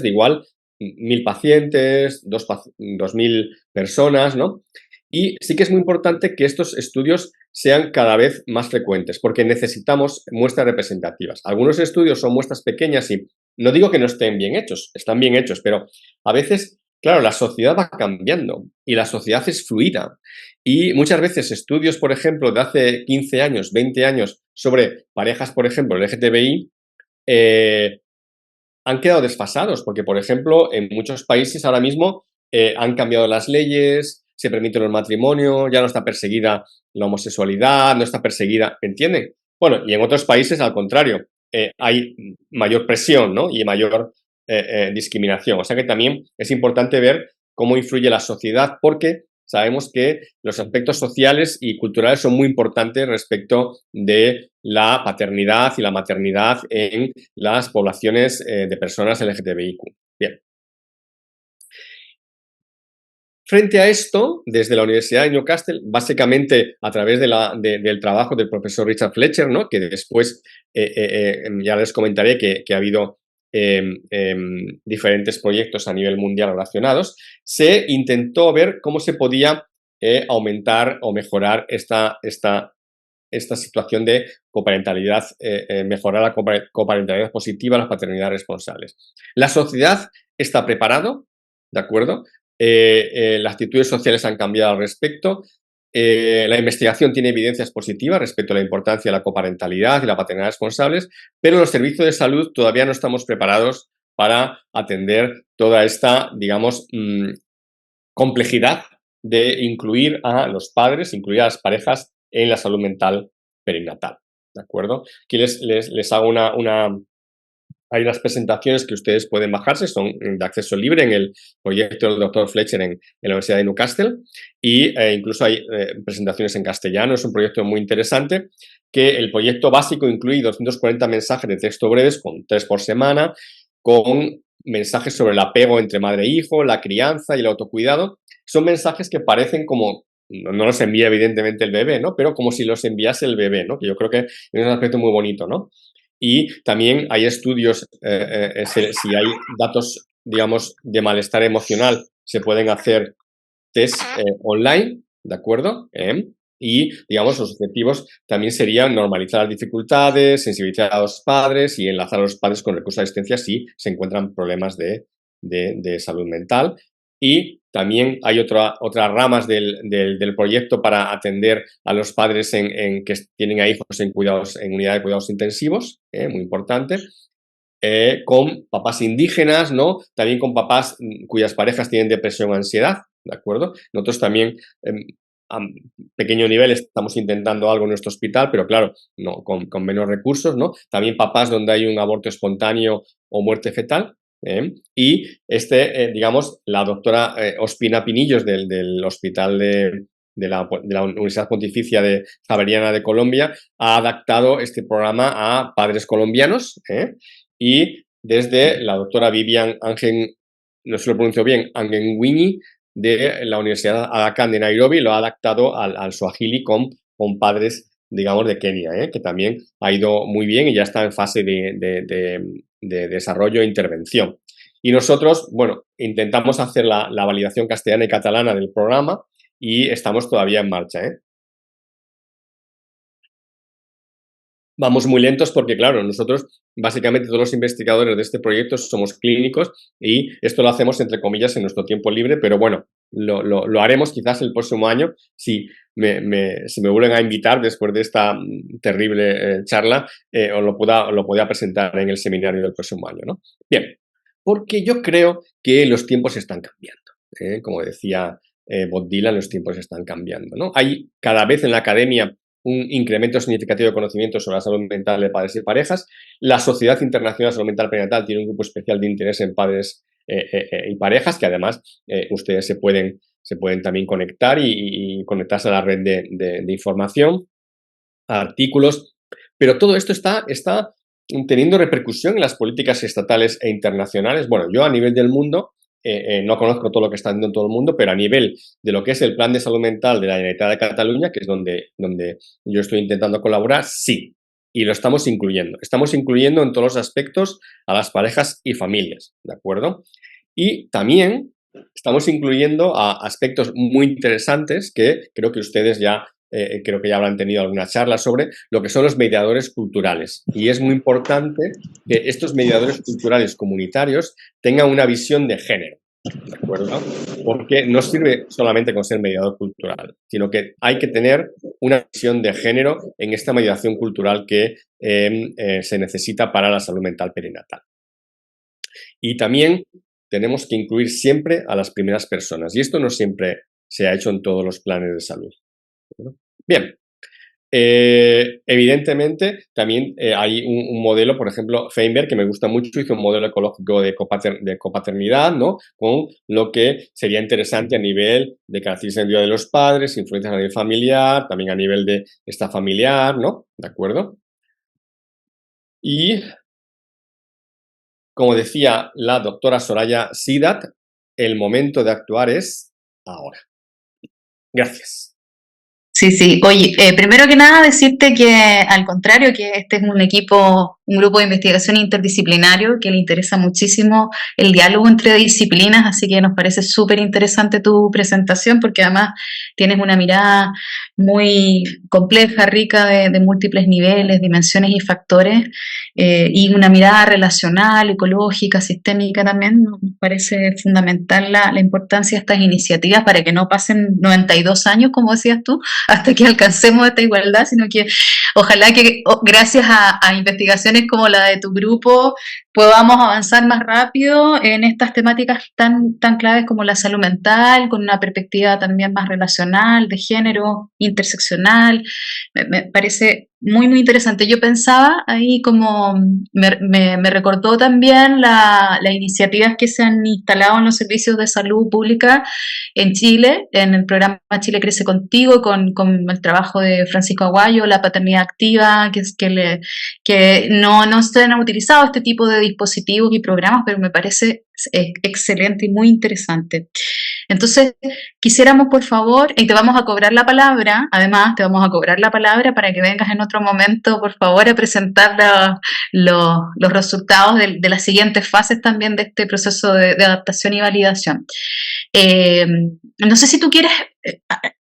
de igual 1.000 pacientes, 2.000 personas, ¿no? Y sí que es muy importante que estos estudios sean cada vez más frecuentes, porque necesitamos muestras representativas. Algunos estudios son muestras pequeñas y no digo que no estén bien hechos, están bien hechos, pero a veces, claro, la sociedad va cambiando y la sociedad es fluida. Y muchas veces estudios, por ejemplo, de hace 15 años, 20 años, sobre parejas, por ejemplo, LGTBI, eh, han quedado desfasados, porque, por ejemplo, en muchos países ahora mismo han cambiado las leyes, se permiten los matrimonios, ya no está perseguida la homosexualidad, no está perseguida, ¿me entienden? Bueno, y en otros países, al contrario, hay mayor presión, ¿no? Y mayor discriminación. O sea que también es importante ver cómo influye la sociedad, porque sabemos que los aspectos sociales y culturales son muy importantes respecto de la paternidad y la maternidad en las poblaciones de personas LGTBIQ. Bien. Frente a esto, desde la Universidad de Newcastle, básicamente a través del trabajo del profesor Richard Fletcher, ¿no? Que después ya les comentaré que ha habido diferentes proyectos a nivel mundial relacionados, se intentó ver cómo se podía aumentar o mejorar esta situación de coparentalidad, mejorar la coparentalidad positiva, las paternidades responsables. La sociedad está preparado, ¿de acuerdo? Las actitudes sociales han cambiado al respecto. La investigación tiene evidencias positivas respecto a la importancia de la coparentalidad y la paternidad responsables, pero los servicios de salud todavía no estamos preparados para atender toda esta, digamos, complejidad de incluir a los padres, incluir a las parejas en la salud mental perinatal, ¿de acuerdo? Aquí les hago hay unas presentaciones que ustedes pueden bajarse, son de acceso libre en el proyecto del doctor Fletcher en la Universidad de Newcastle, y incluso hay presentaciones en castellano. Es un proyecto muy interesante, que el proyecto básico incluye 240 mensajes de texto breves, con 3 por semana, con mensajes sobre el apego entre madre e hijo, la crianza y el autocuidado. Son mensajes que parecen como, no los envía evidentemente el bebé, ¿no? Pero como si los enviase el bebé, ¿no? Que yo creo que es un aspecto muy bonito, ¿no? Y también hay estudios, si hay datos, digamos, de malestar emocional, se pueden hacer test online, ¿de acuerdo? Y, digamos, los objetivos también serían normalizar las dificultades, sensibilizar a los padres y enlazar a los padres con recursos de asistencia si se encuentran problemas de salud mental. Y también hay otras ramas del proyecto para atender a los padres que tienen a hijos en unidad de cuidados intensivos, muy importante, con papás indígenas, ¿no? También con papás cuyas parejas tienen depresión o ansiedad, ¿de acuerdo? Nosotros también, a pequeño nivel, estamos intentando algo en nuestro hospital, pero claro, no, con menos recursos, ¿no? También papás donde hay un aborto espontáneo o muerte fetal. Y digamos, la doctora Ospina Pinillos del Hospital de la Universidad Pontificia Javeriana de Colombia ha adaptado este programa a padres colombianos, y desde la doctora Vivian Angen, no se lo pronuncio bien, Angenwini, de la Universidad Aga Khan de Nairobi, lo ha adaptado al Swahili con padres, digamos, de Kenia, que también ha ido muy bien y ya está en fase de desarrollo e intervención. Y nosotros, bueno, intentamos hacer la validación castellana y catalana del programa y estamos todavía en marcha. Vamos muy lentos porque, claro, nosotros, básicamente todos los investigadores de este proyecto somos clínicos y esto lo hacemos, entre comillas, en nuestro tiempo libre, pero bueno, lo haremos quizás el próximo año si me vuelven a invitar después de esta terrible charla, o lo pueda presentar en el seminario del próximo año, ¿no? Bien, porque yo creo que los tiempos están cambiando, como decía Bob Dylan, los tiempos están cambiando, ¿no? Hay cada vez en la academia un incremento significativo de conocimiento sobre la salud mental de padres y parejas. La Sociedad Internacional de Salud Mental Perinatal tiene un grupo especial de interés en padres y parejas, que además ustedes se pueden también conectar y conectarse a la red de información, a artículos, pero todo esto está teniendo repercusión en las políticas estatales e internacionales. Bueno, yo a nivel del mundo no conozco todo lo que está haciendo en todo el mundo, pero a nivel de lo que es el Plan de Salud Mental de la Generalitat de Cataluña, que es donde yo estoy intentando colaborar, sí, y lo estamos incluyendo. Estamos incluyendo en todos los aspectos a las parejas y familias, ¿de acuerdo? Y también estamos incluyendo a aspectos muy interesantes que creo que ustedes ya habrán tenido alguna charla sobre lo que son los mediadores culturales. Y es muy importante que estos mediadores culturales comunitarios tengan una visión de género, ¿de acuerdo? Porque no sirve solamente con ser mediador cultural, sino que hay que tener una visión de género en esta mediación cultural que se necesita para la salud mental perinatal. Y también tenemos que incluir siempre a las primeras personas. Y esto no siempre se ha hecho en todos los planes de salud. Bien, evidentemente también hay un modelo, por ejemplo, Feinberg, que me gusta mucho, hizo un modelo ecológico de copaternidad, ¿no? Con lo que sería interesante a nivel de características de los padres, influencias a nivel familiar, también a nivel de esta familiar, ¿no? ¿De acuerdo? Y, como decía la doctora Soraya Sidat, el momento de actuar es ahora. Gracias. Sí, sí. Oye, primero que nada decirte que al contrario, que este es un grupo de investigación interdisciplinario que le interesa muchísimo el diálogo entre disciplinas, así que nos parece súper interesante tu presentación porque además tienes una mirada muy compleja, rica de múltiples niveles, dimensiones y factores, y una mirada relacional, ecológica, sistémica también. Nos parece fundamental la importancia de estas iniciativas para que no pasen 92 años, como decías tú, hasta que alcancemos esta igualdad, sino que ojalá que gracias a investigaciones como la de tu grupo podamos avanzar más rápido en estas temáticas tan claves como la salud mental, con una perspectiva también más relacional, de género, interseccional. Me parece muy, muy interesante. Yo pensaba ahí como me recordó también las iniciativas que se han instalado en los servicios de salud pública en Chile, en el programa Chile Crece Contigo, con el trabajo de Francisco Aguayo, la paternidad activa, que no se han utilizado este tipo de dispositivos y programas, pero me parece excelente y muy interesante. Entonces, quisiéramos, por favor, y te vamos a cobrar la palabra, además te vamos a cobrar la palabra para que vengas en otro momento, por favor, a presentar los resultados de las siguientes fases también de este proceso de adaptación y validación. No sé si tú quieres,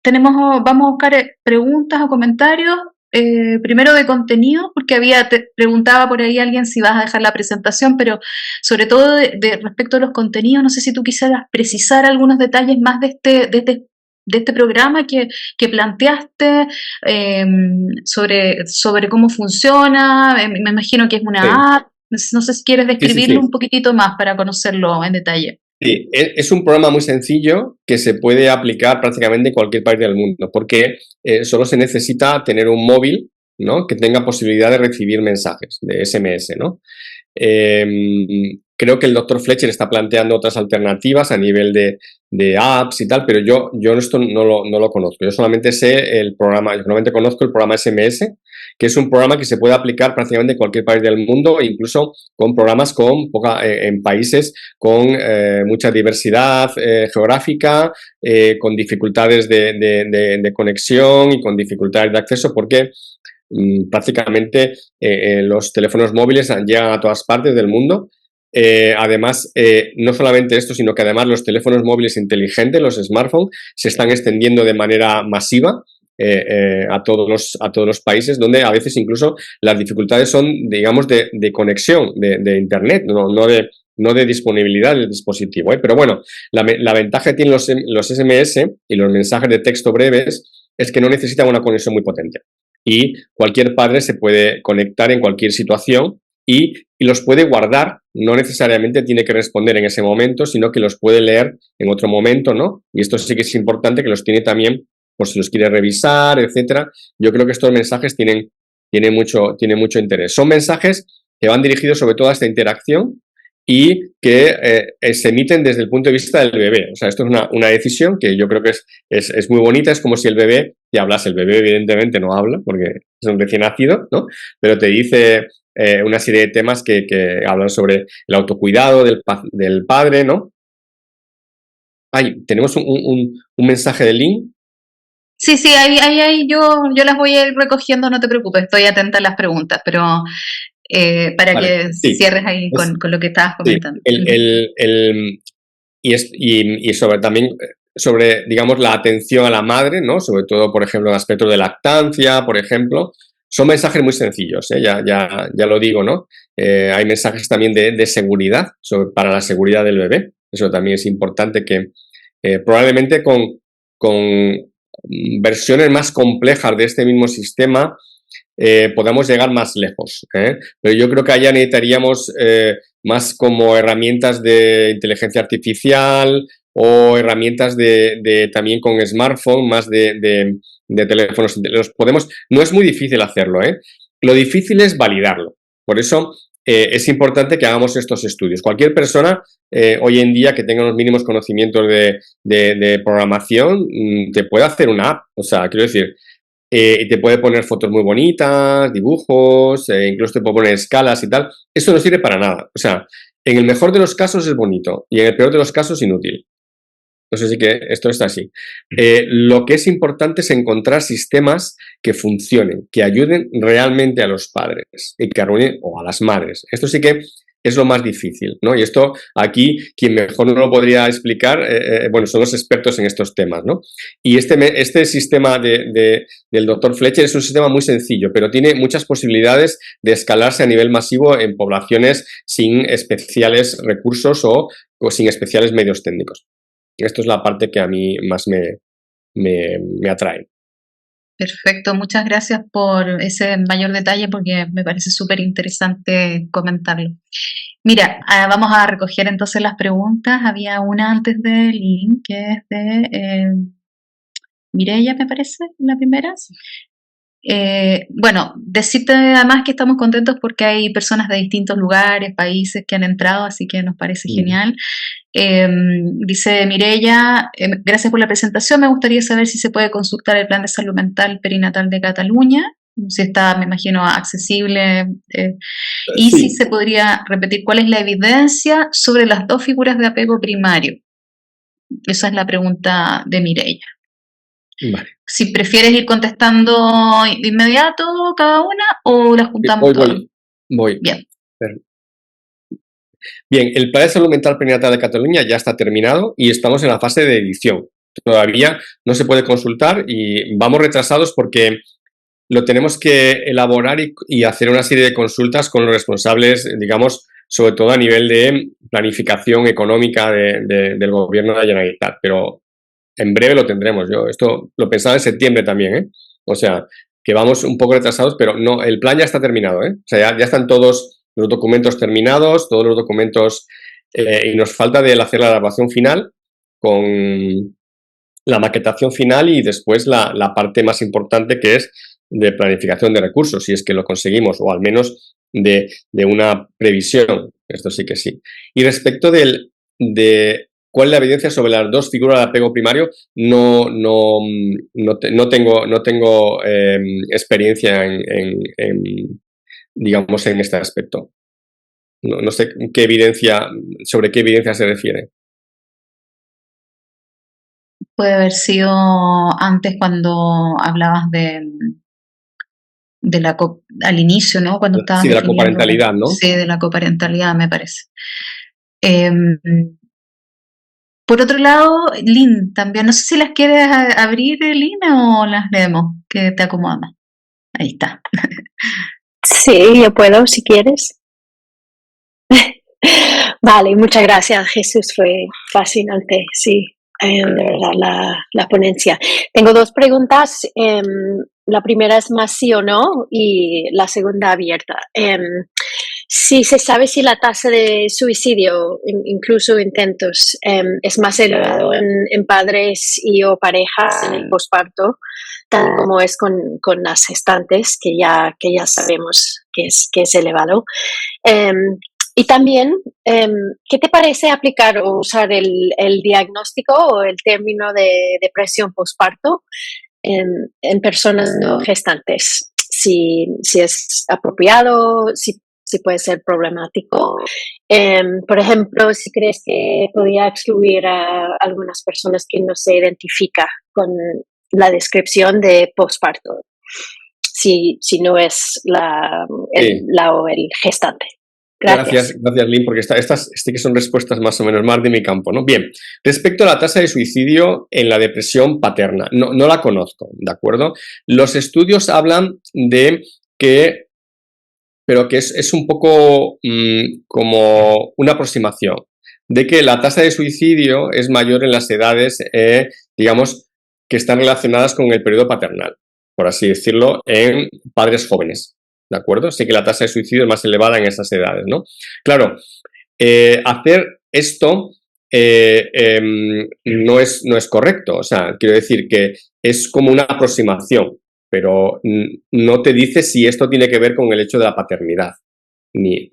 vamos a buscar preguntas o comentarios. Primero de contenido, porque te preguntaba por ahí alguien si vas a dejar la presentación, pero sobre todo respecto a los contenidos, no sé si tú quisieras precisar algunos detalles más de este programa que planteaste, sobre cómo funciona. Me imagino que es Sí, una app. No sé si quieres sí, sí, describirlo sí. un poquitito más para conocerlo en detalle. Sí, es un programa muy sencillo que se puede aplicar prácticamente en cualquier país del mundo, porque solo se necesita tener un móvil, ¿no? Que tenga posibilidad de recibir mensajes de SMS, ¿no? Creo que el doctor Fletcher está planteando otras alternativas a nivel de apps y tal, pero yo esto no lo conozco. Yo solamente sé el programa, yo solamente conozco el programa SMS, que es un programa que se puede aplicar prácticamente en cualquier país del mundo, incluso con programas en países con mucha diversidad geográfica, con dificultades de conexión y con dificultades de acceso, porque prácticamente los teléfonos móviles llegan a todas partes del mundo. Además, no solamente esto, sino que además los teléfonos móviles inteligentes, los smartphones, se están extendiendo de manera masiva a todos los países, donde a veces incluso las dificultades son, digamos, de conexión de Internet, no de disponibilidad del dispositivo. Pero bueno, la ventaja que tienen los SMS y los mensajes de texto breves es que no necesitan una conexión muy potente. Y cualquier padre se puede conectar en cualquier situación y los puede guardar, no necesariamente tiene que responder en ese momento, sino que los puede leer en otro momento, ¿no? Y esto sí que es importante, que los tiene también por si los quiere revisar, etcétera. Yo creo que estos mensajes tienen mucho interés. Son mensajes que van dirigidos sobre todo a esta interacción y que se emiten desde el punto de vista del bebé. O sea, esto es una decisión que yo creo que es muy bonita. Es como si el bebé te hablase. El bebé evidentemente no habla porque es un recién nacido, ¿no? Pero te dice una serie de temas que hablan sobre el autocuidado del padre, ¿no? Ay, tenemos un mensaje de Link. Sí, sí, ahí yo las voy a ir recogiendo, no te preocupes, estoy atenta a las preguntas, pero para Vale, que sí. cierres ahí con lo que estabas Sí, comentando. Ujú. y sobre también sobre, digamos, la atención a la madre, ¿no? Sobre todo, por ejemplo, en aspectos de lactancia, por ejemplo. Son mensajes muy sencillos, ¿eh? Ya lo digo, ¿no? Hay mensajes también de seguridad, para la seguridad del bebé. Eso también es importante que probablemente con versiones más complejas de este mismo sistema podamos llegar más lejos. Pero yo creo que allá necesitaríamos más como herramientas de inteligencia artificial o herramientas también con smartphone, más de teléfonos. No es muy difícil hacerlo. Lo difícil es validarlo. Por eso es importante que hagamos estos estudios. Cualquier persona hoy en día que tenga los mínimos conocimientos de programación te puede hacer una app. O sea, quiero decir, y te puede poner fotos muy bonitas, dibujos, incluso te puede poner escalas y tal. Eso no sirve para nada. O sea, en el mejor de los casos es bonito y en el peor de los casos inútil. No sé si que esto está así. Lo que es importante es encontrar sistemas que funcionen, que ayuden realmente a los padres y que arruinen o a las madres. Esto sí que es lo más difícil, ¿no? Y esto aquí, quien mejor no lo podría explicar, bueno, son los expertos en estos temas, ¿no? Y este sistema del doctor Fletcher es un sistema muy sencillo, pero tiene muchas posibilidades de escalarse a nivel masivo en poblaciones sin especiales recursos o sin especiales medios técnicos. Esto es la parte que a mí más me atrae. Perfecto, muchas gracias por ese mayor detalle porque me parece súper interesante comentarlo. Mira, vamos a recoger entonces las preguntas. Había una antes de Lynn, que es de Mireia, me parece, la primera. Bueno, decirte además que estamos contentos porque hay personas de distintos lugares, países que han entrado, así que nos parece genial. Dice Mireia, gracias por la presentación, me gustaría saber si se puede consultar el Plan de Salud Mental Perinatal de Cataluña, si está, me imagino, accesible, y si Sí, se podría repetir cuál es la evidencia sobre las dos figuras de apego primario. Esa es la pregunta de Mireia. vale. Si prefieres ir contestando de inmediato cada una o las juntamos Voy, todas. voy. Bien. Bien, el Plan de Salud Mental Perinatal de Cataluña ya está terminado y estamos en la fase de edición. Todavía no se puede consultar y vamos retrasados porque lo tenemos que elaborar y hacer una serie de consultas con los responsables, digamos, sobre todo a nivel de planificación económica del gobierno de la Generalitat, pero en breve lo tendremos. Yo esto lo pensaba en septiembre también, ¿eh? O sea, que vamos un poco retrasados, pero no, el plan ya está terminado, ¿eh? O sea, ya están todos los documentos terminados, todos los documentos, y nos falta de hacer la elaboración final con la maquetación final y después la parte más importante que es de planificación de recursos, si es que lo conseguimos, o al menos de una previsión. Esto sí que sí. Y respecto de cuál es la evidencia sobre las dos figuras de apego primario, no tengo experiencia digamos, en este aspecto. No sé qué evidencia, sobre qué evidencia se refiere. Puede haber sido antes cuando hablabas de al inicio, ¿no? Cuando estabas Sí, de la definiendo coparentalidad, ¿no? sí, de la coparentalidad, me parece. Em, por otro lado, Lynn, también, no sé si las quieres abrir, Lynn, o las leemos, que te acomoda más. Ahí está. Sí, yo puedo, si quieres. Vale, muchas gracias, Jesús. Fue fascinante, sí, de verdad, la ponencia. Tengo dos preguntas. La primera es más sí o no y la segunda abierta. Si se sabe si la tasa de suicidio, incluso intentos, es más elevado en padres y o parejas en el posparto, tal como es con las gestantes, que ya sabemos que es elevado. Y también, ¿qué te parece aplicar o usar el diagnóstico o el término de depresión postparto en personas no gestantes? Si es apropiado, si puede ser problemático. Por ejemplo, si crees que podría excluir a algunas personas que no se identifica con la descripción de postparto, si no es Sí. la o el gestante. Gracias, Gracias. gracias, Lynn, porque estas sí que son respuestas más o menos más de mi campo, ¿no? Bien, respecto a la tasa de suicidio en la depresión paterna, no la conozco, ¿de acuerdo? Los estudios hablan de que, pero que es un poco como una aproximación, de que la tasa de suicidio es mayor en las edades, digamos, que están relacionadas con el periodo paternal, por así decirlo, en padres jóvenes. ¿De acuerdo? Sé que la tasa de suicidio es más elevada en esas edades, ¿no? Claro, hacer esto no es correcto. O sea, quiero decir que es como una aproximación, pero no te dice si esto tiene que ver con el hecho de la paternidad. ¿Me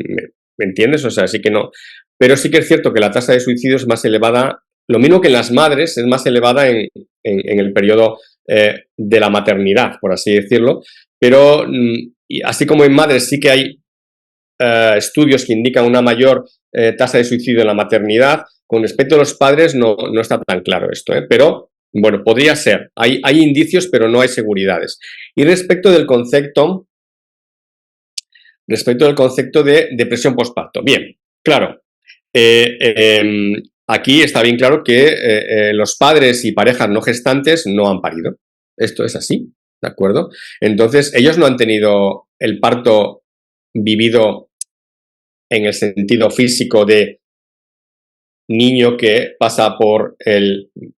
entiendes? O sea, sí que no. Pero sí que es cierto que la tasa de suicidio es más elevada, lo mismo que en las madres, es más elevada en el periodo de la maternidad, por así decirlo, pero y así como en madres sí que hay estudios que indican una mayor tasa de suicidio en la maternidad, con respecto a los padres no está tan claro esto, pero bueno, podría ser. Hay indicios, pero no hay seguridades. Y respecto del concepto de depresión postparto. Bien, claro. Aquí está bien claro que los padres y parejas no gestantes no han parido. Esto es así, ¿de acuerdo? Entonces, ellos no han tenido el parto vivido en el sentido físico de niño que pasa por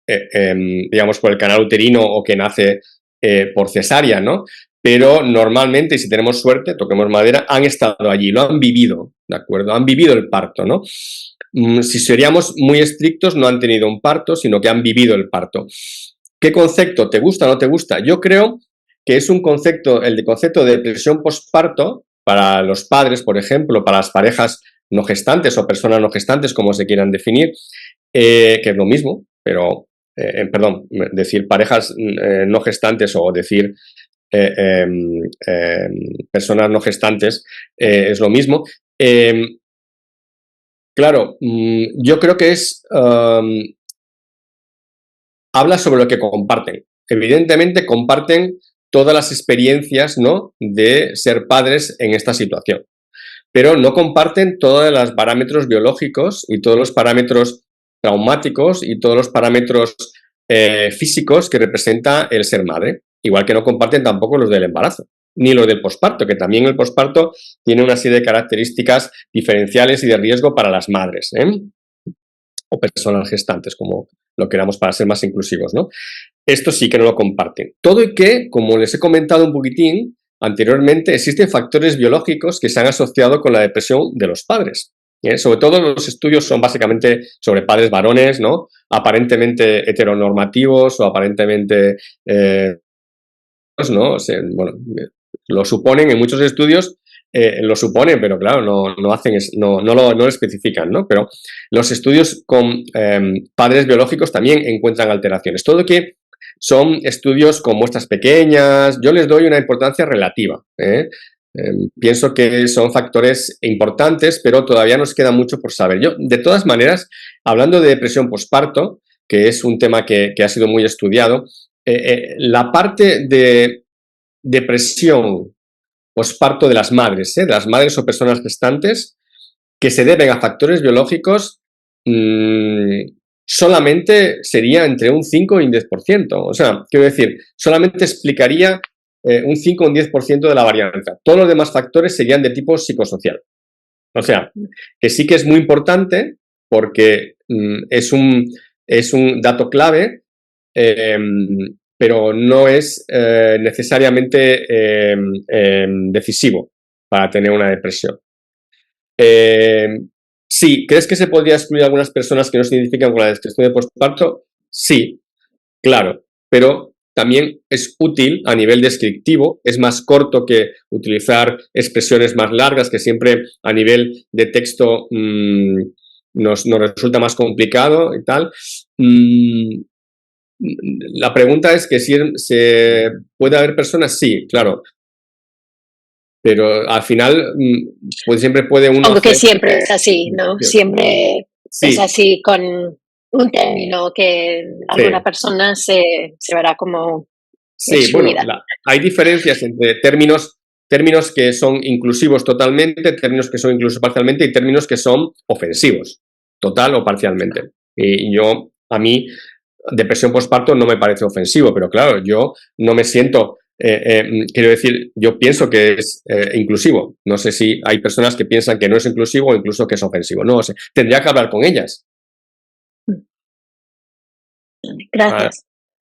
digamos, por el canal uterino o que nace por cesárea, ¿no? Pero normalmente, si tenemos suerte, toquemos madera, han estado allí, lo han vivido, ¿de acuerdo? Han vivido el parto, ¿no? Si seríamos muy estrictos, no han tenido un parto, sino que han vivido el parto. ¿Qué concepto? ¿Te gusta o no te gusta? Yo creo que es un concepto, el concepto de depresión postparto para los padres, por ejemplo, para las parejas no gestantes o personas no gestantes, como se quieran definir, que es lo mismo, pero, perdón, decir parejas no gestantes o decir personas no gestantes es lo mismo. Claro, yo creo que habla sobre lo que comparten. Evidentemente comparten todas las experiencias, ¿no?, de ser padres en esta situación, pero no comparten todos los parámetros biológicos y todos los parámetros traumáticos y todos los parámetros físicos que representa el ser madre, igual que no comparten tampoco los del embarazo, ni los del posparto, que también el posparto tiene una serie de características diferenciales y de riesgo para las madres, o personas gestantes, como lo queramos para ser más inclusivos, ¿no? Esto sí que no lo comparten. Todo y que, como les he comentado un poquitín anteriormente, existen factores biológicos que se han asociado con la depresión de los padres. Sobre todo los estudios son básicamente sobre padres varones, ¿no?, aparentemente heteronormativos o aparentemente, ¿no? O sea, bueno, lo suponen en muchos estudios, lo suponen, pero claro, no hacen, no lo especifican, ¿no? Pero los estudios con padres biológicos también encuentran alteraciones. Todo que son estudios con muestras pequeñas, yo les doy una importancia relativa. Pienso que son factores importantes, pero todavía nos queda mucho por saber. Yo, de todas maneras, hablando de depresión posparto, que es un tema que ha sido muy estudiado, la parte de depresión posparto de las madres o personas gestantes, que se deben a factores biológicos, solamente sería entre un 5 y un 10%. O sea, quiero decir, solamente explicaría un 5 o un 10% de la varianza. Todos los demás factores serían de tipo psicosocial. O sea, que sí que es muy importante porque es un dato clave, pero no es necesariamente decisivo para tener una depresión. Sí, ¿crees que se podría excluir a algunas personas que no se identifican con la depresión de postparto? Sí, claro, pero también es útil a nivel descriptivo, es más corto que utilizar expresiones más largas, que siempre a nivel de texto nos resulta más complicado y tal. La pregunta es que si se puede haber personas, sí, claro, pero al final pues siempre puede uno Como que hacer, siempre es así, ¿no? Siempre sí, es así con un término que alguna sí, persona se verá como sí, bueno, excluida. hay diferencias entre términos que son inclusivos totalmente, términos que son inclusivos parcialmente y términos que son ofensivos, total o parcialmente. Y a mí, depresión postparto no me parece ofensivo, pero claro, yo no me siento, quiero decir, yo pienso que es inclusivo. No sé si hay personas que piensan que no es inclusivo o incluso que es ofensivo. No sé, tendría que hablar con ellas. Ah, Gracias.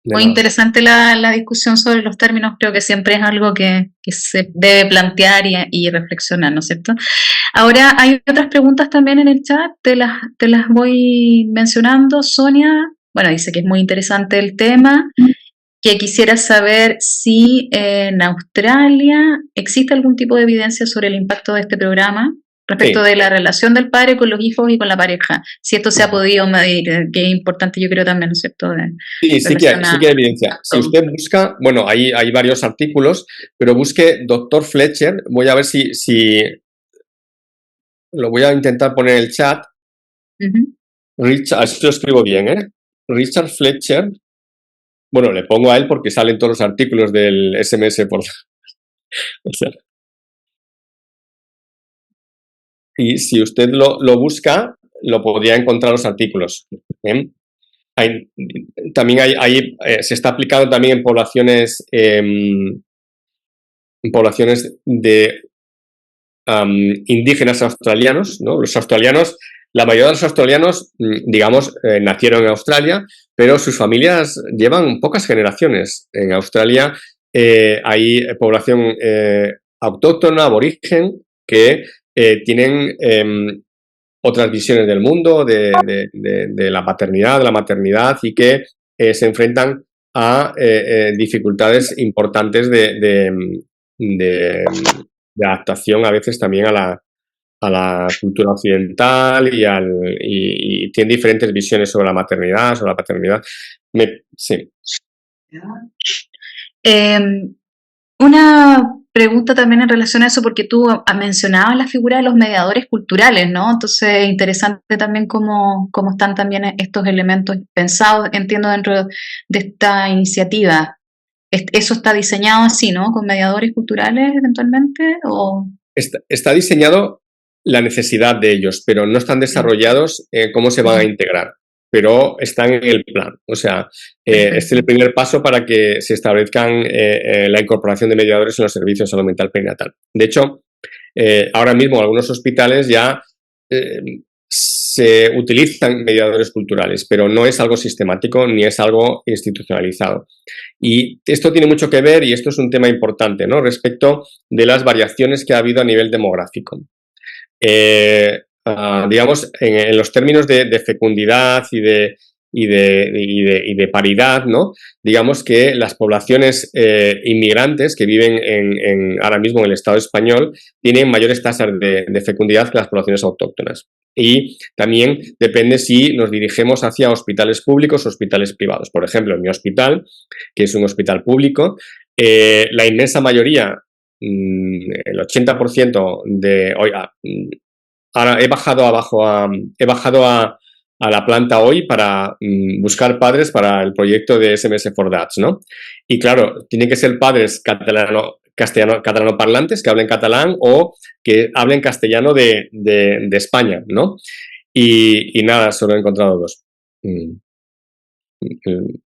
de Muy nada. interesante la discusión sobre los términos, creo que siempre es algo que se debe plantear y reflexionar, ¿no es cierto? Ahora hay otras preguntas también en el chat, te las voy mencionando. Sonia, bueno, dice que es muy interesante el tema, que quisiera saber si en Australia existe algún tipo de evidencia sobre el impacto de este programa respecto Sí. de la relación del padre con los hijos y con la pareja, si esto se ha podido medir, que es importante, yo creo también, ¿no es cierto? Sí que hay evidencia. Si usted busca, bueno, hay varios artículos, pero busque Dr. Fletcher, voy a ver si lo voy a intentar poner en el chat. Richard, así lo escribo bien, Richard Fletcher. Bueno, le pongo a él porque salen todos los artículos del SMS por... O sea, y si usted lo busca, lo podría encontrar los artículos. También se está aplicando también en poblaciones de indígenas australianos, ¿no? Los australianos, la mayoría de los australianos, digamos, nacieron en Australia, pero sus familias llevan pocas generaciones. En Australia hay población autóctona, aborigen, que tienen otras visiones del mundo, de la paternidad, de la maternidad y que se enfrentan a dificultades importantes de adaptación a veces también a la cultura occidental y tiene diferentes visiones sobre la maternidad, sobre la paternidad. Sí. Una pregunta también en relación a eso, porque tú mencionabas la figura de los mediadores culturales, ¿no? Entonces, interesante también cómo están también estos elementos pensados, entiendo, dentro de esta iniciativa. ¿Eso está diseñado así, ¿no? ¿Con mediadores culturales eventualmente? ¿O? Está diseñado la necesidad de ellos, pero no están desarrollados cómo se van a integrar, pero están en el plan. O sea, este es el primer paso para que se establezcan la incorporación de mediadores en los servicios de salud mental perinatal. De hecho, ahora mismo algunos hospitales ya se utilizan mediadores culturales, pero no es algo sistemático ni es algo institucionalizado. Y esto tiene mucho que ver, y esto es un tema importante, ¿no?, respecto de las variaciones que ha habido a nivel demográfico. Digamos, en los términos de fecundidad y de paridad, ¿no?, digamos que las poblaciones inmigrantes que viven ahora mismo en el Estado español tienen mayores tasas de fecundidad que las poblaciones autóctonas. Y también depende si nos dirigimos hacia hospitales públicos o hospitales privados. Por ejemplo, en mi hospital, que es un hospital público, la inmensa mayoría, el 80% ahora he bajado a la planta hoy para buscar padres para el proyecto de SMS for Dads, ¿no? Y claro, tienen que ser padres castellano parlantes, que hablen catalán o que hablen castellano de España, ¿no? Y nada, solo he encontrado dos. El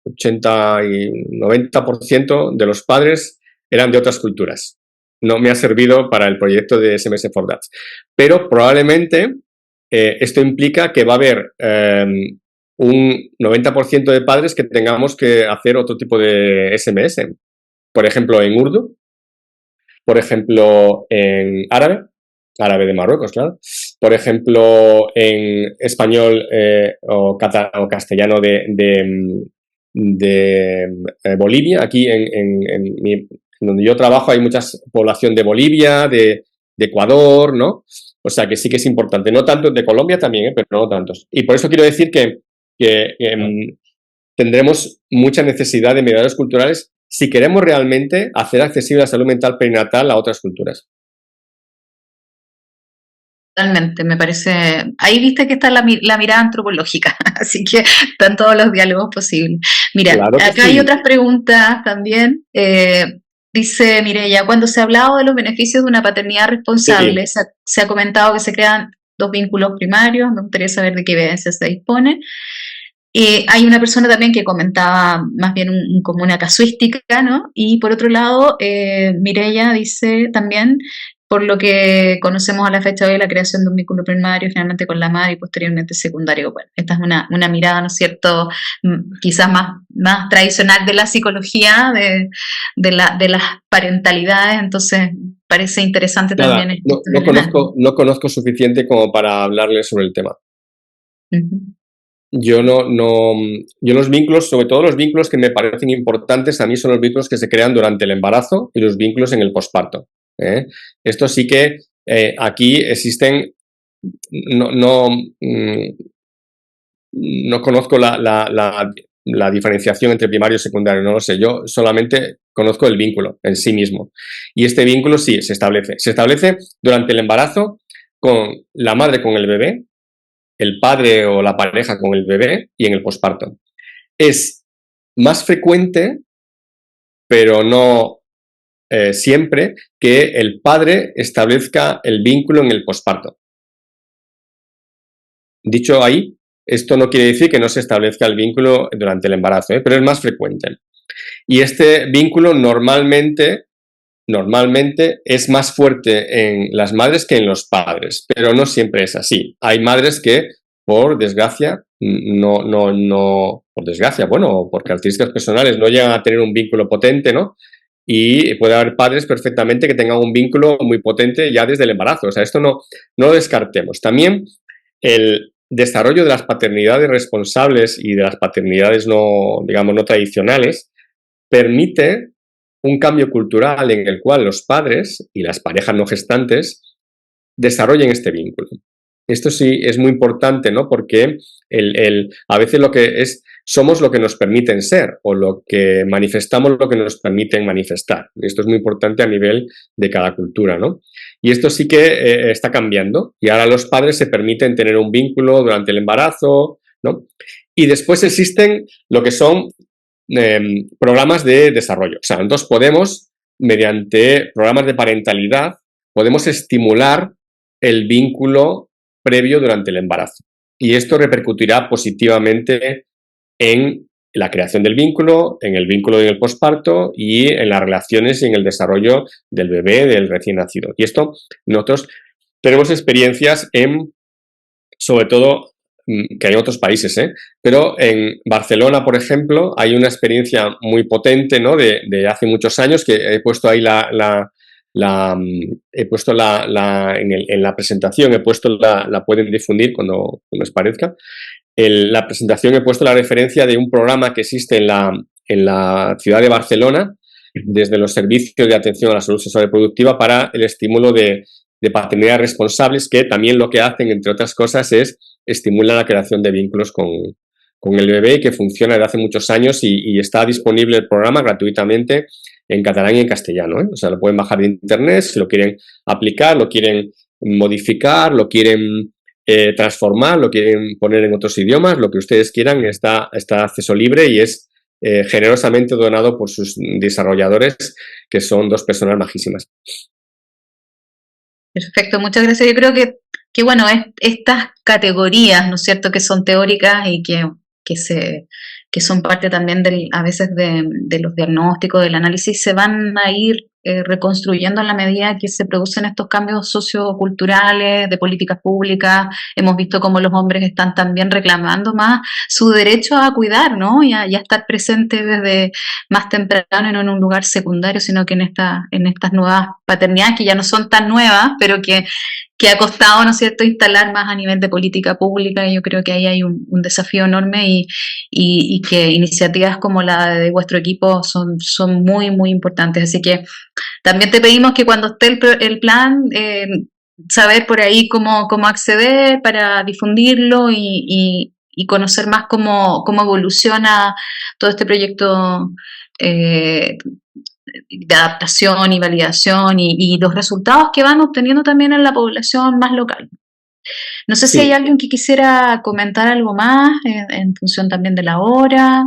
80 y 90% de los padres eran de otras culturas. No me ha servido para el proyecto de SMS for Dads. Pero probablemente esto implica que va a haber un 90% de padres que tengamos que hacer otro tipo de SMS. Por ejemplo, en urdu. Por ejemplo, en árabe de Marruecos, claro. Por ejemplo, en español o castellano de Bolivia. Aquí donde yo trabajo hay mucha población de Bolivia, de Ecuador, ¿no? O sea que sí que es importante. No tanto de Colombia también, pero no tantos. Y por eso quiero decir que tendremos mucha necesidad de mediadores culturales si queremos realmente hacer accesible la salud mental perinatal a otras culturas. Totalmente, me parece. Ahí viste que está la mirada antropológica, así que están todos los diálogos posibles. Mira, claro que acá sí. Hay otras preguntas también. Dice Mireia, cuando se ha hablado de los beneficios de una paternidad responsable, Sí. se ha comentado que se crean dos vínculos primarios. Me gustaría saber de qué evidencia se dispone. Hay una persona también que comentaba más bien como una casuística, ¿no? Y por otro lado, Mireia dice también, por lo que conocemos a la fecha de hoy, la creación de un vínculo primario, finalmente con la madre y posteriormente secundario. Bueno, esta es una mirada, ¿no es cierto?, quizás más tradicional de la psicología, de las parentalidades, entonces parece interesante también. No conozco suficiente como para hablarles sobre el tema. Yo yo los vínculos, sobre todo los vínculos que me parecen importantes a mí son los vínculos que se crean durante el embarazo y los vínculos en el posparto. Esto sí que aquí existen, no conozco la diferenciación entre primario y secundario, no lo sé, yo solamente conozco el vínculo en sí mismo. Y este vínculo sí se establece. Se establece durante el embarazo con la madre con el bebé, el padre o la pareja con el bebé y en el posparto. Es más frecuente, pero no siempre, que el padre establezca el vínculo en el posparto. Dicho ahí, esto no quiere decir que no se establezca el vínculo durante el embarazo, pero es más frecuente. Y este vínculo normalmente es más fuerte en las madres que en los padres, pero no siempre es así. Hay madres que, por desgracia, por desgracia, bueno, por características personales, no llegan a tener un vínculo potente, ¿no? Y puede haber padres perfectamente que tengan un vínculo muy potente ya desde el embarazo. O sea, esto no lo descartemos. También el desarrollo de las paternidades responsables y de las paternidades no tradicionales permite un cambio cultural en el cual los padres y las parejas no gestantes desarrollen este vínculo. Esto sí es muy importante, ¿no? Porque a veces somos lo que nos permiten ser, o lo que manifestamos lo que nos permiten manifestar. Esto es muy importante a nivel de cada cultura, ¿no? Y esto sí que está cambiando, y ahora los padres se permiten tener un vínculo durante el embarazo, ¿no? Y después existen lo que son programas de desarrollo. O sea, nosotros podemos, mediante programas de parentalidad, podemos estimular el vínculo previo durante el embarazo. Y esto repercutirá positivamente en la creación del vínculo, en el vínculo en el posparto y en las relaciones y en el desarrollo del bebé, del recién nacido. Y esto nosotros tenemos experiencias sobre todo, que hay en otros países, pero en Barcelona, por ejemplo, hay una experiencia muy potente, ¿no? de hace muchos años, que he puesto ahí he puesto en la presentación, la pueden difundir cuando les parezca. La presentación he puesto la referencia de un programa que existe en la ciudad de Barcelona, desde los servicios de atención a la salud sexual y reproductiva, para el estímulo de paternidad responsables, que también lo que hacen, entre otras cosas, es estimular la creación de vínculos con el bebé, que funciona desde hace muchos años y está disponible el programa gratuitamente en catalán y en castellano, O sea, lo pueden bajar de internet si lo quieren aplicar, lo quieren modificar, lo quieren transformar, lo quieren poner en otros idiomas, lo que ustedes quieran, está acceso libre y es generosamente donado por sus desarrolladores, que son 2 personas majísimas. Perfecto, muchas gracias. Yo creo que bueno, estas categorías, ¿no es cierto?, que son teóricas y que son parte también a veces de los diagnósticos, del análisis, se van a ir reconstruyendo en la medida que se producen estos cambios socioculturales, de políticas públicas. Hemos visto cómo los hombres están también reclamando más su derecho a cuidar, ¿no? Y a estar presentes desde más temprano y no en un lugar secundario, sino que en estas nuevas paternidades, que ya no son tan nuevas, pero que ha costado, ¿no es cierto?, instalar más a nivel de política pública, y yo creo que ahí hay un desafío enorme y que iniciativas como la de vuestro equipo son muy, muy importantes. Así que también te pedimos que cuando esté el plan, saber por ahí cómo acceder para difundirlo y conocer más cómo evoluciona todo este proyecto de adaptación y validación y los resultados que van obteniendo también en la población más local. No sé si hay alguien que quisiera comentar algo más en función también de la hora.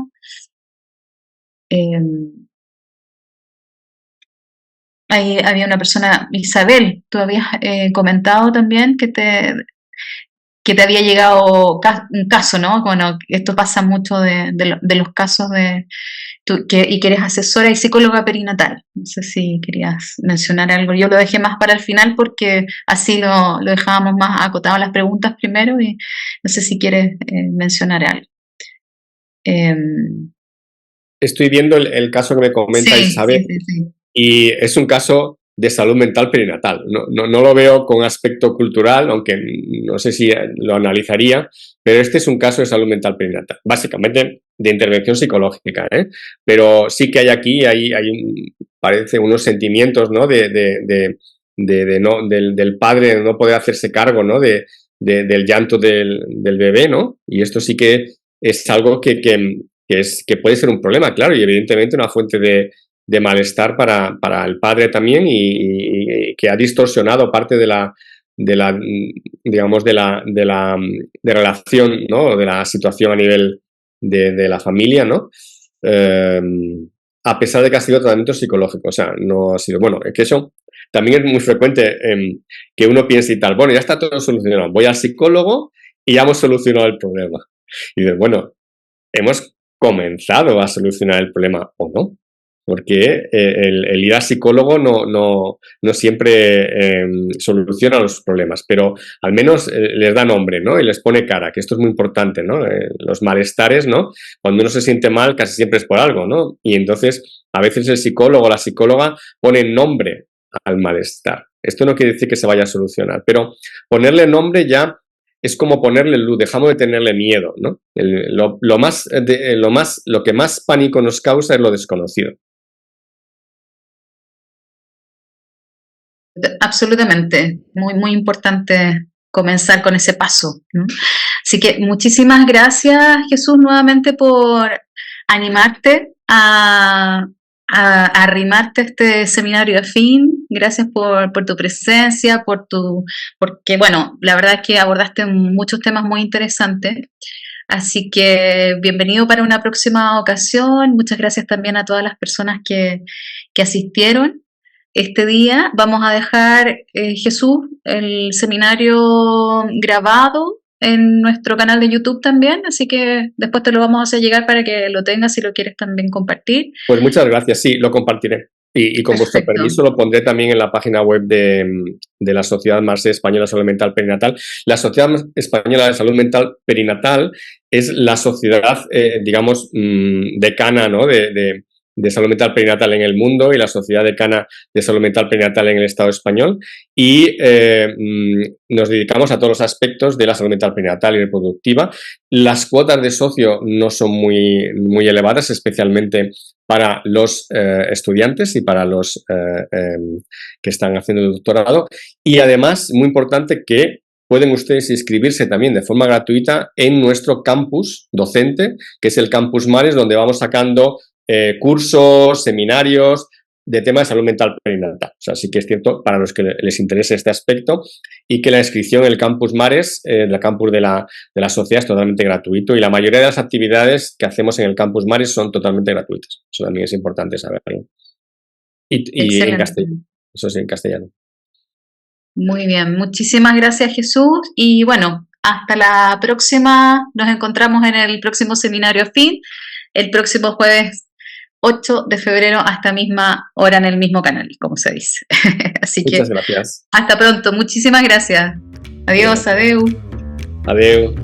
Había una persona, Isabel, tú habías comentado también que te había llegado un caso, ¿no? Bueno, esto pasa mucho de los casos y que eres asesora y psicóloga perinatal. No sé si querías mencionar algo. Yo lo dejé más para el final porque así lo dejábamos más acotado las preguntas primero, y no sé si quieres mencionar algo. Estoy viendo el caso que me comenta Isabel, sí. Y es un caso de salud mental perinatal. No lo veo con aspecto cultural, aunque no sé si lo analizaría, pero este es un caso de salud mental perinatal, básicamente de intervención psicológica, pero sí que hay parece unos sentimientos, ¿no? del padre de no poder hacerse cargo, ¿no? del llanto del bebé, ¿no? Y esto sí que es algo que puede ser un problema, claro, y evidentemente una fuente de malestar para el padre también, y que ha distorsionado parte de la relación, ¿no? De la situación a nivel de la familia, ¿no? A pesar de que ha sido tratamiento psicológico, o sea, no ha sido, bueno, es que eso también es muy frecuente, que uno piense y tal, bueno, ya está todo solucionado, voy al psicólogo y ya hemos solucionado el problema. Y dices, bueno, hemos comenzado a solucionar el problema o no, porque el ir al psicólogo no siempre soluciona los problemas, pero al menos les da nombre, ¿no? Y les pone cara, que esto es muy importante, ¿no? Los malestares, ¿no? Cuando uno se siente mal, casi siempre es por algo, ¿no? Y entonces a veces el psicólogo o la psicóloga pone nombre al malestar. Esto no quiere decir que se vaya a solucionar, pero ponerle nombre ya es como ponerle luz, dejamos de tenerle miedo, ¿no? Lo que más pánico nos causa es lo desconocido. Absolutamente, muy, muy importante comenzar con ese paso, ¿no? Así que muchísimas gracias, Jesús, nuevamente por animarte a arrimarte a este seminario afín. Gracias por tu presencia, porque bueno, la verdad es que abordaste muchos temas muy interesantes. Así que bienvenido para una próxima ocasión. Muchas gracias también a todas las personas que asistieron este día. Vamos a dejar, Jesús, el seminario grabado en nuestro canal de YouTube también, así que después te lo vamos a hacer llegar para que lo tengas si lo quieres también compartir. Pues muchas gracias, sí, lo compartiré. Y con vuestro permiso lo pondré también en la página web de la Sociedad Marseille Española de Salud Mental Perinatal. La Sociedad Española de Salud Mental Perinatal es la sociedad, digamos, decana, ¿no?, de salud mental perinatal en el mundo y la Sociedad Decana de Salud Mental Perinatal en el Estado español, y nos dedicamos a todos los aspectos de la salud mental perinatal y reproductiva. Las cuotas de socio no son muy, muy elevadas, especialmente para los estudiantes y para los que están haciendo el doctorado, y además, muy importante, que pueden ustedes inscribirse también de forma gratuita en nuestro campus docente, que es el Campus Mares, donde vamos sacando cursos, seminarios de tema de salud mental perinatal. O sea, sí que es cierto para los que les interese este aspecto, y que la inscripción en el Campus Mares, el campus de la sociedad, es totalmente gratuito, y la mayoría de las actividades que hacemos en el Campus Mares son totalmente gratuitas. Eso también es importante saberlo. Y en castellano. Eso sí, en castellano. Muy bien, muchísimas gracias, Jesús, y bueno, hasta la próxima. Nos encontramos en el próximo seminario afín, el próximo jueves 8 de febrero a esta misma hora en el mismo canal, como se dice. Así Muchas que gracias. Hasta pronto, muchísimas gracias. Adiós, adeu. Adeu.